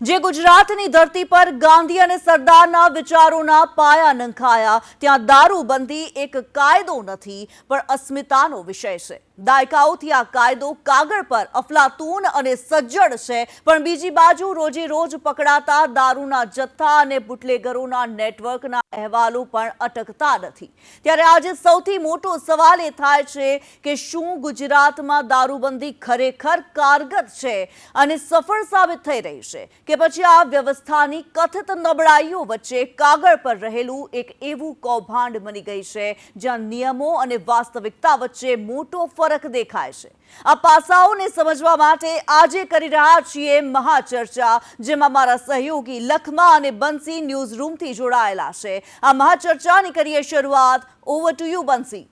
જે ગુજરાતની ધરતી પર ગાંધી અને સરદારના વિચારોના પાયા નંખાયા ત્યાં દારૂબંધી એક કાયદો નથી પણ અસ્મિતાનો વિષય છે। દાયકાઓથી આ કાયદો કાગળ પર અફલાતૂન અને સજ્જડ છે, પણ બીજી બાજુ રોજે રોજ પકડાતા દારૂના જથ્થા અને બુટલેગરોના નેટવર્કના અહેવાલો પણ અટકતા નથી। ત્યારે આજે સૌથી મોટો સવાલ એ થાય છે કે શું ગુજરાતમાં દારૂબંધી ખરેખર કારગર છે અને સફળ સાબિત થઈ રહી છે કે પછી આ વ્યવસ્થાની કથિત નબળાઈઓ વચ્ચે કાગળ પર રહેલું એક એવું કૌભાંડ બની ગઈ છે જ્યાં નિયમો અને વાસ્તવિકતા વચ્ચે મોટો ફરક દેખાય છે। આ પાસાઓને સમજવા માટે આજે કરી રહ્યા છીએ મહાચર્ચા, જેમાં મારા સહયોગી લખમા અને બંસી ન્યૂઝ રૂમથી જોડાયેલા છે। આ મહાચર્ચાની કરીએ શરૂઆત। ઓવર ટુ યુ બંસી।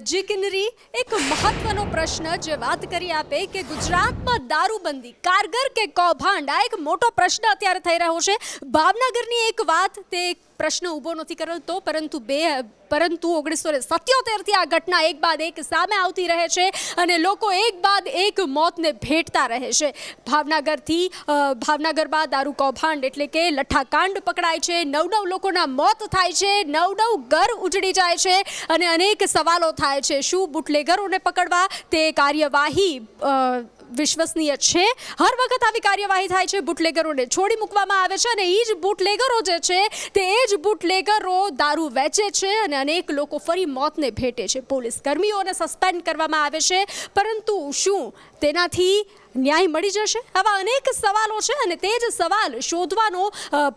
જી કિન્નરી, એક મહત્વનો પ્રશ્ન જે વાત કરી આપે કે ગુજરાતમાં દારૂબંધી કારગર કે કૌભાંડ, આ એક મોટો પ્રશ્ન અત્યારે થઈ રહ્યો છે। ભાવનગરની એક વાત તે પ્રશ્ન ઊભો નથી કરતો, પરંતુ 1977થી આ ઘટના એક બાદ એક સામે આવતી રહે છે અને લોકો એક બાદ એક મોતને ભેટતા રહે છે। ભાવનગરમાં દારૂ કૌભાંડ એટલે કે લઠ્ઠાકાંડ પકડાય છે, 9 લોકોના મોત થાય છે, 9 ઘર ઉજળી જાય છે અને અનેક સવાલો થાય છે। શું બુટલેગરોને પકડવા તે કાર્યવાહી વિશ્વસનીય છે? હર વખત આવી કાર્યવાહી થાય છે, બુટલેગરોને છોડી મૂકવામાં આવે છે અને એ જ બુટલેગરો જે છે તે એ જ બુટલેગરો દારૂ વેચે છે અને અનેક લોકો ફરી મોતને ભેટે છે। પોલીસ કર્મીઓને સસ્પેન્ડ કરવામાં આવે છે, પરંતુ શું તેનાથી ન્યાય મળી જશે? આવા અનેક સવાલો છે અને તે જ સવાલ શોધવાનો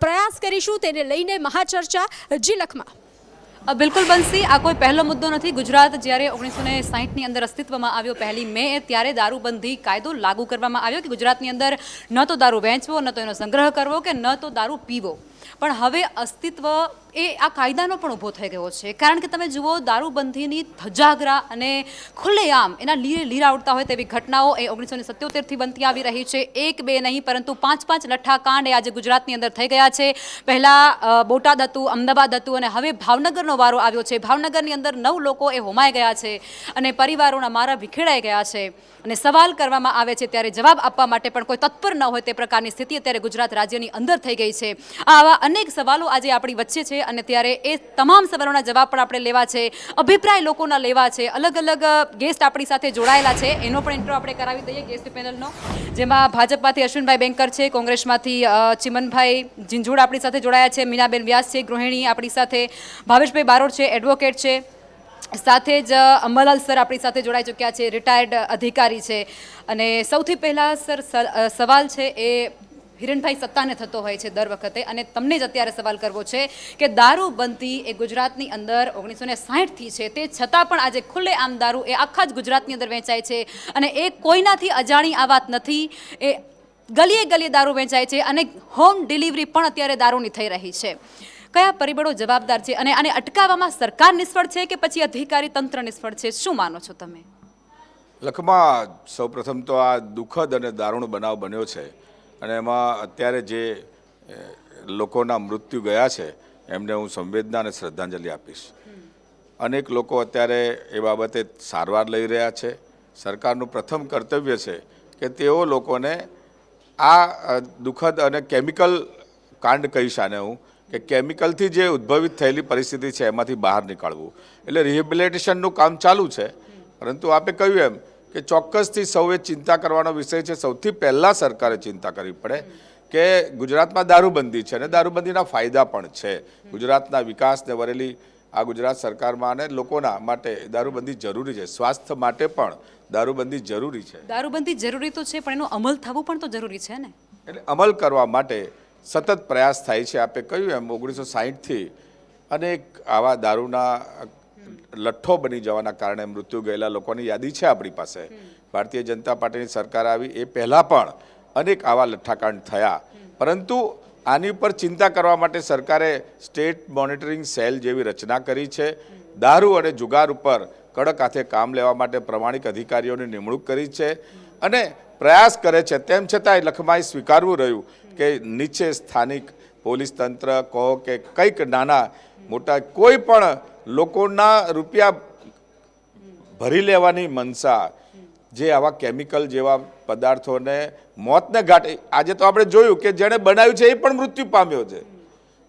પ્રયાસ કરીશું, તેને લઈને મહાચર્ચા। જી લખમા। બિલકુલ બંસી, આ કોઈ પહેલો મુદ્દો નથી। ગુજરાત જ્યારે 1960ની અંદર અસ્તિત્વમાં આવ્યો 1 મે, ત્યારે દારૂબંધી કાયદો લાગુ કરવામાં આવ્યો કે ગુજરાતની અંદર ન તો દારૂ વેચવો, ન તો એનો સંગ્રહ કરવો કે ન તો દારૂ પીવો। પણ હવે અસ્તિત્વ એ આ કાયદાનો પણ ઊભો થઈ ગયો છે, કારણ કે તમે જુઓ દારૂબંધીની ધજાગરા અને ખુલ્લેઆમ એના લીરા ઉડતા હોય તેવી ઘટનાઓ એ 1977થી બનતી આવી રહી છે। 1 2 નહીં પરંતુ 5 લઠ્ઠાકાંડ એ આજે ગુજરાતની અંદર થઈ ગયા છે। પહેલાં બોટાદ હતું, અમદાવાદ હતું અને હવે ભાવનગરનો વારો આવ્યો છે। ભાવનગરની અંદર 9 લોકો એ હોમાઈ ગયા છે અને પરિવારોના મારા વિખેડાઈ ગયા છે અને સવાલ કરવામાં આવે છે ત્યારે જવાબ આપવા માટે પણ કોઈ તત્પર ન હોય તે પ્રકારની સ્થિતિ અત્યારે ગુજરાત રાજ્યની અંદર થઈ ગઈ છે। આવા અનેક સવાલો આજે આપણી વચ્ચે છે અને ત્યારે એ તમામ સવાલોના જવાબ પણ આપણે લેવા છે, અભિપ્રાય લોકોના લેવા છે। અલગ અલગ ગેસ્ટ આપણી સાથે જોડાયેલા છે, એનો પણ ઇન્ટ્રો આપણે કરાવી દઈએ ગેસ્ટ પેનલનો, જેમાં ભાજપમાંથી અશ્વિનભાઈ બેંકર છે, કોંગ્રેસમાંથી ચિમનભાઈ ઝીંઝુડ આપણી સાથે જોડાયા છે, મીનાબેન વ્યાસ છે ગૃહિણી આપણી સાથે, ભાવેશભાઈ બારોટ છે એડવોકેટ છે, સાથે જ અંબાલાલ સર આપણી સાથે જોડાઈ ચૂક્યા છે, રિટાયર્ડ અધિકારી છે। અને સૌથી પહેલાં સર સવાલ છે એ હિરણભાઈ સત્તાને થતો હોય છે દર વખતે, અને તમને જ અત્યારે સવાલ કરવો છે કે દારૂબંધી એ ગુજરાતની અંદર 1960થી છે, તે છતાં પણ આજે ખુલ્લેઆમ દારૂ એ આખા જ ગુજરાતની અંદર વેચાય છે અને એ કોઈનાથી અજાણી આ વાત નથી। એ ગલીએ ગલીએ દારૂ વેચાય છે અને હોમ ડિલિવરી પણ અત્યારે દારૂની થઈ રહી છે। કયા પરિબળો જવાબદાર છે અને આને અટકાવવામાં સરકાર નિષ્ફળ છે કે પછી અધિકારી તંત્ર નિષ્ફળ છે? શું માનો છો તમે? લખમાં સૌપ્રથમ તો આ દુઃખદ અને દારૂણ બનાવ બન્યો છે અને એમાં અત્યારે જે લોકોના મૃત્યુ ગયા છે એમને હું સંવેદના અને શ્રદ્ધાંજલિ આપીશ। અનેક લોકો અત્યારે એ બાબતે સારવાર લઈ રહ્યા છે। સરકારનું પ્રથમ કર્તવ્ય છે કે તેઓ લોકોને આ દુઃખદ અને કેમિકલ કાંડ કહીશ આને હું, કે કેમિકલથી જે ઉદ્ભવિત થયેલી પરિસ્થિતિ છે એમાંથી બહાર નીકળવું, એટલે રિહેબિલિટેશનનું કામ ચાલુ છે। પરંતુ આપે કહ્યું એમ કે ચોક્કસથી સૌએ ચિંતા કરવાનો વિષય છે। સૌથી પહેલાં સરકારે ચિંતા કરવી પડે કે ગુજરાતમાં દારૂબંધી છે અને દારૂબંધીના ફાયદા પણ છે। ગુજરાતના વિકાસને વરેલી આ ગુજરાત સરકારમાં અને લોકોના માટે દારૂબંધી જરૂરી છે, સ્વાસ્થ્ય માટે પણ દારૂબંધી જરૂરી છે। દારૂબંધી જરૂરી તો છે, પણ એનો અમલ થવું પણ તો જરૂરી છે ને। એટલે અમલ કરવા માટે સતત પ્રયાસ થાય છે। આપે કહ્યું એમ 1960થી અનેક આવા દારૂના લઠ્ઠો બની જવાના કારણે મૃત્યુ ગયેલા લોકોની યાદી છે આપણી પાસે। ભારતીય જનતા પાર્ટીની સરકાર આવી એ પહેલાં પણ અનેક આવા લઠ્ઠાકાંડ થયા, પરંતુ આની ઉપર ચિંતા કરવા માટે સરકારે સ્ટેટ મોનિટરિંગ સેલ જેવી રચના કરી છે। દારૂ અને જુગાર ઉપર કડક હાથે કામ લેવા માટે પ્રમાણિક અધિકારીઓની નિમણૂક કરી છે અને પ્રયાસ કરે છે। તેમ છતાંય લખમાએ સ્વીકારવું રહ્યું કે નીચે સ્થાનિક પોલીસ તંત્ર કહો કે કંઈક નાના મોટા કોઈ પણ લોકોના રૂપિયા ભરી લેવાની મનસા જે આવા કેમિકલ જેવા પદાર્થોને મોતને ઘાટે, આજે તો આપણે જોયું કે જેણે બનાવ્યું છે એ પણ મૃત્યુ પામ્યો છે.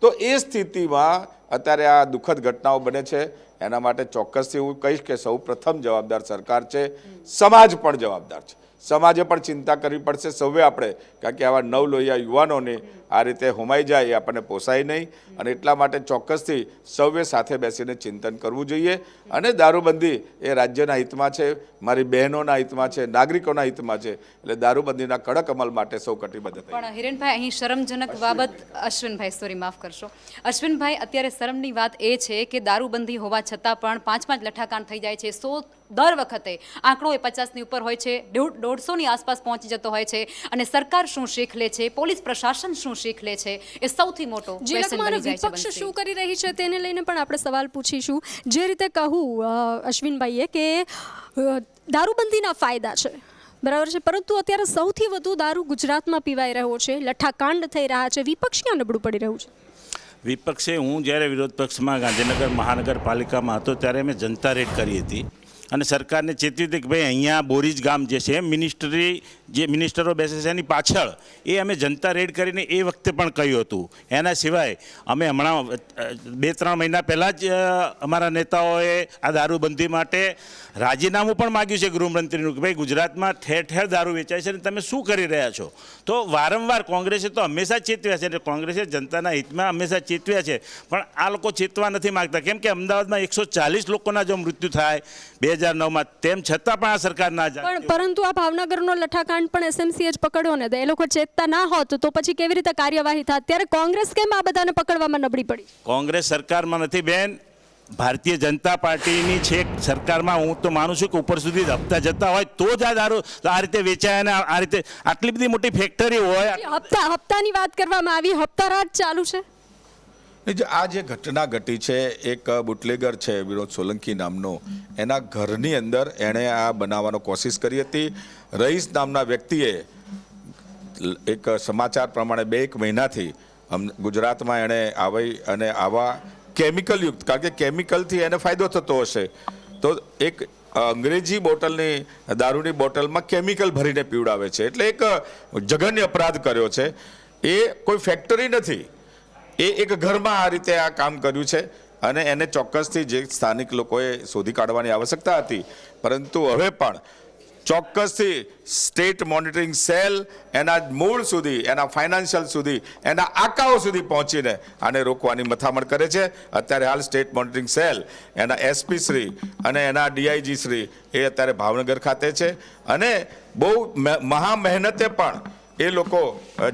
તો એ સ્થિતિમાં અત્યારે આ દુઃખદ ઘટનાઓ બને છે. એના માટે ચોક્કસથી હું કહીશ કે સૌ પ્રથમ જવાબદાર સરકાર છે, સમાજ પણ જવાબદાર છે. સમાજે પણ ચિંતા કરવી પડશે સૌએ આપણે, કારણ કે આવા નવલોહિયા યુવાનોને આ રીતે હોમાઈ જાય એ આપણને પોસાય નહીં. અને એટલા માટે ચોક્કસથી સૌએ સાથે બેસીને ચિંતન કરવું જોઈએ. અને દારૂબંધી એ રાજ્યના હિતમાં છે, મારી બહેનોના હિતમાં છે, નાગરિકોના હિતમાં છે. એટલે દારૂબંધીના કડક અમલ માટે સૌ કટિબદ્ધ થઈએ. પણ હિરેનભાઈ, અહીં શરમજનક બાબત, અશ્વિનભાઈ માફ કરશો, અશ્વિનભાઈ, અત્યારે શરમની વાત એ છે કે દારૂબંધી હોવા છતાં પણ 5 લઠ્ઠાકાંડ થઈ જાય છે. દર વખતે આંકડો એ 50ની ઉપર હોય છે, 150ની આસપાસ પહોંચી જતો હોય છે. અને સરકાર શું શીખ લે છે, પોલીસ પ્રશાસન શું શીખ લે છે, એ સૌથી મોટો ક્વેશ્ચન બની જાય છે. વિપક્ષ શું કરી રહી છે તેને લઈને પણ આપણે સવાલ પૂછીશું. જે રીતે કહું અશ્વિનભાઈએ કે દારૂબંધીના ફાયદા છે, બરાબર છે, પરંતુ અત્યારે સૌથી વધુ દારૂ ગુજરાતમાં પીવાઈ રહ્યો છે, લઠ્ઠાકાંડ થઈ રહ્યા છે. વિપક્ષ ક્યાં નબળું પડી રહ્યું છે? વિપક્ષે, હું જ્યારે વિરોધ પક્ષમાં ગાંધીનગર મહાનગરપાલિકામાં હતો ત્યારે અમે જનતા રેડ કરી હતી અને સરકારને ચેતવી હતી કે ભાઈ અહીંયા બોરીજ ગામ જે છે, મિનિસ્ટરો બેસે છે એની પાછળ એ અમે જનતા રેડ કરીને એ વખતે પણ કહ્યું હતું. એના સિવાય અમે હમણાં 2-3 મહિના પહેલાં જ અમારા નેતાઓએ આ દારૂબંધી માટે રાજીનામું પણ માગ્યું છે ગૃહમંત્રીનું, કે ભાઈ ગુજરાતમાં ઠેર ઠેર દારૂ વેચાય છે અને તમે શું કરી રહ્યા છો. તો વારંવાર કોંગ્રેસે તો હંમેશા ચેતવ્યા છે, એટલે કોંગ્રેસે જનતાના હિતમાં હંમેશા ચેતવ્યા છે, પણ આ લોકો ચેતવા નથી માગતા. કેમ કે અમદાવાદમાં 140 લોકોના જો મૃત્યુ થાય 2009માં, તેમ છતાં પણ આ સરકાર ના જાય. પરંતુ આ ભાવનગરનો લઠ્ઠાકાંડ પણ એસએમસીએ જ પકડ્યો ને, એ લોકો ચેતતા ના હોત તો પછી કેવી રીતે કાર્યવાહી થાત? ત્યારે કોંગ્રેસ કેમ આ બધાને પકડવામાં નબળી પડી? કોંગ્રેસ સરકારમાં નથી બેન, ભારતીય જનતા પાર્ટીની છે સરકારમાં. હું તો માનું છું કે ઉપર સુધી હપ્તા જતા હોય તો જ આ દારૂ આ રીતે વેચાય અને આ રીતે આટલી બધી મોટી ફેક્ટરી હોય. હપ્તાની વાત કરવામાં આવી, હપ્તા રાજ ચાલુ છે. આ જે ઘટના ઘટી છે, એક બુટલેગર છે વિનોદ સોલંકી નામનો, એના ઘરની અંદર એણે આ બનાવવાનો કોશિશ કરી હતી. રઈસ નામના વ્યક્તિએ એક સમાચાર પ્રમાણે 2-1 મહિનાથી ગુજરાતમાં એણે આવી અને આવા કેમિકલયુક્ત, કારણ કે કેમિકલથી એને ફાયદો થતો હશે, તો એક અંગ્રેજી બોટલની દારૂની બોટલમાં કેમિકલ ભરીને પીવડાવે છે. એટલે એક જઘન્ય અપરાધ કર્યો છે. એ કોઈ ફેક્ટરી નથી, એ એક ઘરમાં આ રીતે આ કામ કર્યું છે. અને એને ચોક્કસથી જે સ્થાનિક લોકોએ શોધી કાઢવાની આવશ્યકતા હતી, પરંતુ હવે પણ ચોક્કસથી સ્ટેટ મોનિટરિંગ સેલ એના મૂળ સુધી, એના ફાઇનાન્શિયલ સુધી, એના આંકાઓ સુધી પહોંચીને આને રોકવાની મથામણ કરે છે. અત્યારે હાલ સ્ટેટ મોનિટરિંગ સેલ, એના એસપી શ્રી અને એના ડીઆઈજી શ્રી એ અત્યારે ભાવનગર ખાતે છે. અને બહુ મહા મહેનતે પણ એ લોકો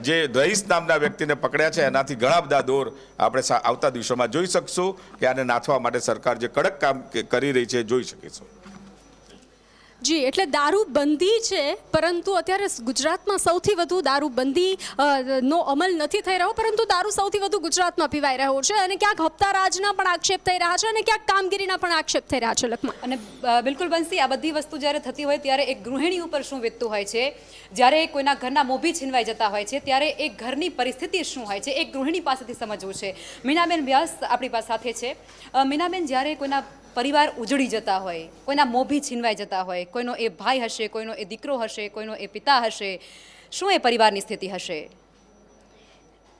જે રઈસ નામના વ્યક્તિને પકડ્યા છે, એનાથી ઘણા બધા દોર આપણે આવતા દિવસોમાં જોઈ શકશું કે આને નાથવા માટે સરકાર જે કડક કામ કરી રહી છે જોઈ શકીશું. જી, એટલે દારૂબંધી છે, પરંતુ અત્યારે ગુજરાતમાં સૌથી વધુ દારૂબંધી નો અમલ નથી થઈ રહ્યો, પરંતુ દારૂ સૌથી વધુ ગુજરાતમાં પીવાઈ રહ્યો છે. અને ક્યાંક હપ્તા રાજના પણ આક્ષેપ થઈ રહ્યા છે અને ક્યાંક કામગીરીના પણ આક્ષેપ થઈ રહ્યા છે. લખમાં અને બિલકુલ બંસી, આ બધી વસ્તુ જ્યારે થતી હોય ત્યારે એક ગૃહિણી ઉપર શું વીતતું હોય છે, જ્યારે કોઈના ઘરના મોભી છીનવાઈ જતા હોય છે, ત્યારે એક ઘરની પરિસ્થિતિ શું હોય છે, એક ગૃહિણી પાસેથી સમજવું છે. મીનાબેન વ્યાસ આપણી સાથે છે. મીનાબેન, જ્યારે કોઈના પરિવાર ઉજળી જતા હોય, કોઈના મોભી છીનવાઈ જતા હોય, કોઈનો એ ભાઈ હશે, કોઈનો એ દીકરો હશે, કોઈનો એ પિતા હશે, શું એ પરિવારની સ્થિતિ હશે?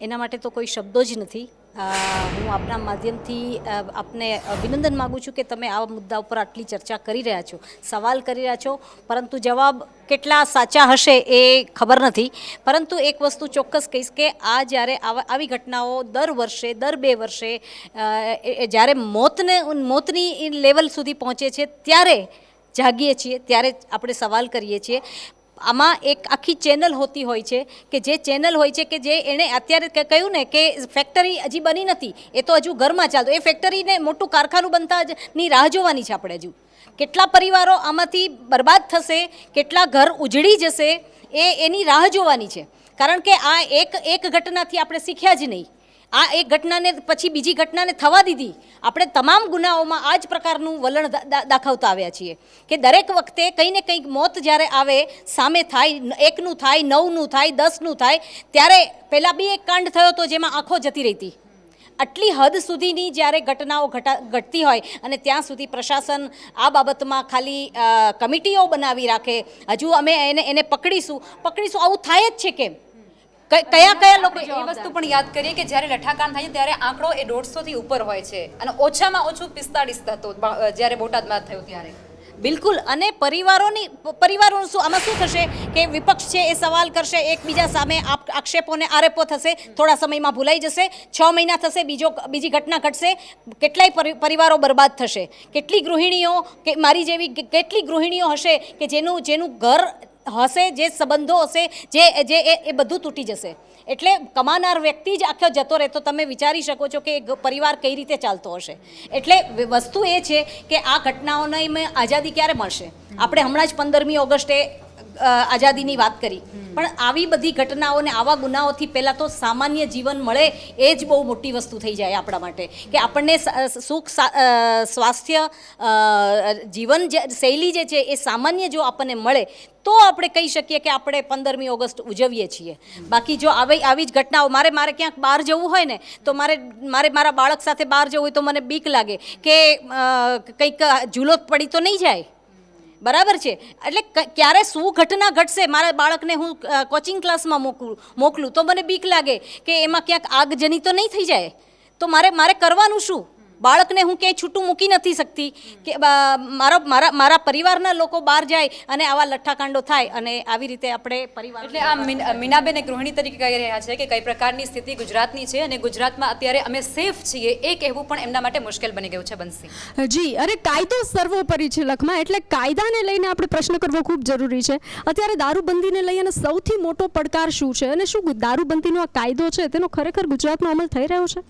એના માટે તો કોઈ શબ્દો જ નથી. હું આપના માધ્યમથી આપને અભિનંદન માગું છું કે તમે આ મુદ્દા ઉપર આટલી ચર્ચા કરી રહ્યા છો, સવાલ કરી રહ્યા છો, પરંતુ જવાબ કેટલા સાચા હશે એ ખબર નથી. પરંતુ એક વસ્તુ ચોક્કસ કહીશ કે આ જ્યારે આવી ઘટનાઓ દર વર્ષે, દર 2 વર્ષે જ્યારે મોતની લેવલ સુધી પહોંચે છે, ત્યારે જાગીએ છીએ, ત્યારે આપણે સવાલ કરીએ છીએ. આમાં એક આખી ચેનલ હોતી હોય છે કે જે ચેનલ હોય છે કે જે એણે અત્યારે કહ્યું ને કે ફેક્ટરી હજી બની નથી, એ તો હજુ ઘરમાં ચાલતું, એ ફેક્ટરીને મોટું કારખાનું બનતાની રાહ જોવાની છે આપણે. હજુ કેટલા પરિવારો આમાંથી બરબાદ થશે, કેટલા ઘર ઉજળી જશે, એની રાહ જોવાની છે. કારણ કે આ એક ઘટનાથી આપણે શીખ્યા જ નહીં. આ એક ઘટનાને પછી બીજી ઘટનાને થવા દીધી. આપણે તમામ ગુનાઓમાં આ જ પ્રકારનું વલણ દાખવતા આવ્યા છીએ કે દરેક વખતે કંઈ ને કંઈક મોત જ્યારે આવે, સામે થાય, 1નું થાય, 9નું થાય, 10નું થાય, ત્યારે પહેલાં બી એક કાંડ થયો હતો જેમાં આંખો જતી રહી હતી. આટલી હદ સુધીની જ્યારે ઘટનાઓ ઘટતી હોય અને ત્યાં સુધી પ્રશાસન આ બાબતમાં ખાલી કમિટીઓ બનાવી રાખે, હજુ અમે એને પકડીશું આવું થાય જ છે કેમ? કયા લોકો એ વસ્તુ પણ યાદ કરીએ કે જ્યારે લઠ્ઠાકાંડ થાય છે ત્યારે આંકડો એ 150 થી ઉપર હોય છે અને ઓછામાં ઓછું 45 હતો જ્યારે બોટાદમાં થયું ત્યારે. બિલકુલ. અને પરિવારોનું શું આમાં શું થશે કે વિપક્ષ છે એ સવાલ કરશે, એકબીજા સામે આક્ષેપોને આરોપો થશે, થોડા સમયમાં ભૂલાઈ જશે, 6 મહિના થશે, બીજી ઘટના ઘટશે, કેટલાય પરિવારો બરબાદ થશે. કેટલી ગૃહિણીઓ કે મારી જેવી કેટલી ગૃહિણીઓ હશે કે જેનું ઘર હશે, જે સંબંધો હશે, જે એ બધું તૂટી જશે. એટલે કમાનાર વ્યક્તિ જ આખો જતો રહે તો તમે વિચારી શકો છો કે પરિવાર કઈ રીતે ચાલતો હશે. એટલે વસ્તુ એ છે કે આ ઘટનાઓને આઝાદી ક્યારે મળશે? આપણે હમણાં જ 15મી ઓગસ્ટે આઝાદીની વાત કરી, પણ આવી બધી ઘટનાઓને આવા ગુનાઓથી પહેલાં તો સામાન્ય જીવન મળે એ જ બહુ મોટી વસ્તુ થઈ જાય આપણા માટે, કે આપણને સુખ સ્વાસ્થ્ય જીવન શૈલી જે છે એ સામાન્ય જો આપણને મળે તો આપણે કહી શકીએ કે આપણે 15મી ઓગસ્ટ ઉજવીએ છીએ. બાકી જો આવી જ ઘટનાઓ મારે ક્યાંક બહાર જવું હોય ને તો મારે મારા બાળક સાથે બહાર જવું હોય તો મને બીક લાગે કે કંઈક ઝૂલો પડી તો નહીં જાય. બરાબર છે. એટલે ક્યારે શું ઘટના ઘટશે, મારા બાળકને હું કોચિંગ ક્લાસમાં મોકલું તો મને બીક લાગે કે એમાં ક્યાંક આગજની તો નહીં થઈ જાય, તો મારે કરવાનું શું? બાળકને હું ક્યાંય છૂટું મૂકી નથી શકતી કે મારા પરિવારના લોકો બહાર જાય અને આવા લઠ્ઠાકાંડો થાય અને આવી રીતે આપણે પરિવાર. એટલે આ મીનાબેન એક ગૃહિણી તરીકે કહી રહ્યા છે કે કઈ પ્રકારની સ્થિતિ ગુજરાતની છે અને ગુજરાતમાં અત્યારે અમે સેફ છીએ એ કહેવું પણ એમના માટે મુશ્કેલ બની ગયું છે. બંસી જી, અને કાયદો સર્વોપરી છે લખમાં, એટલે કાયદાને લઈને આપણે પ્રશ્ન કરવો ખૂબ જરૂરી છે. અત્યારે દારૂબંધીને લઈ અને સૌથી મોટો પડકાર શું છે અને શું દારૂબંધીનો આ કાયદો છે તેનો ખરેખર ગુજરાતમાં અમલ થઈ રહ્યો છે?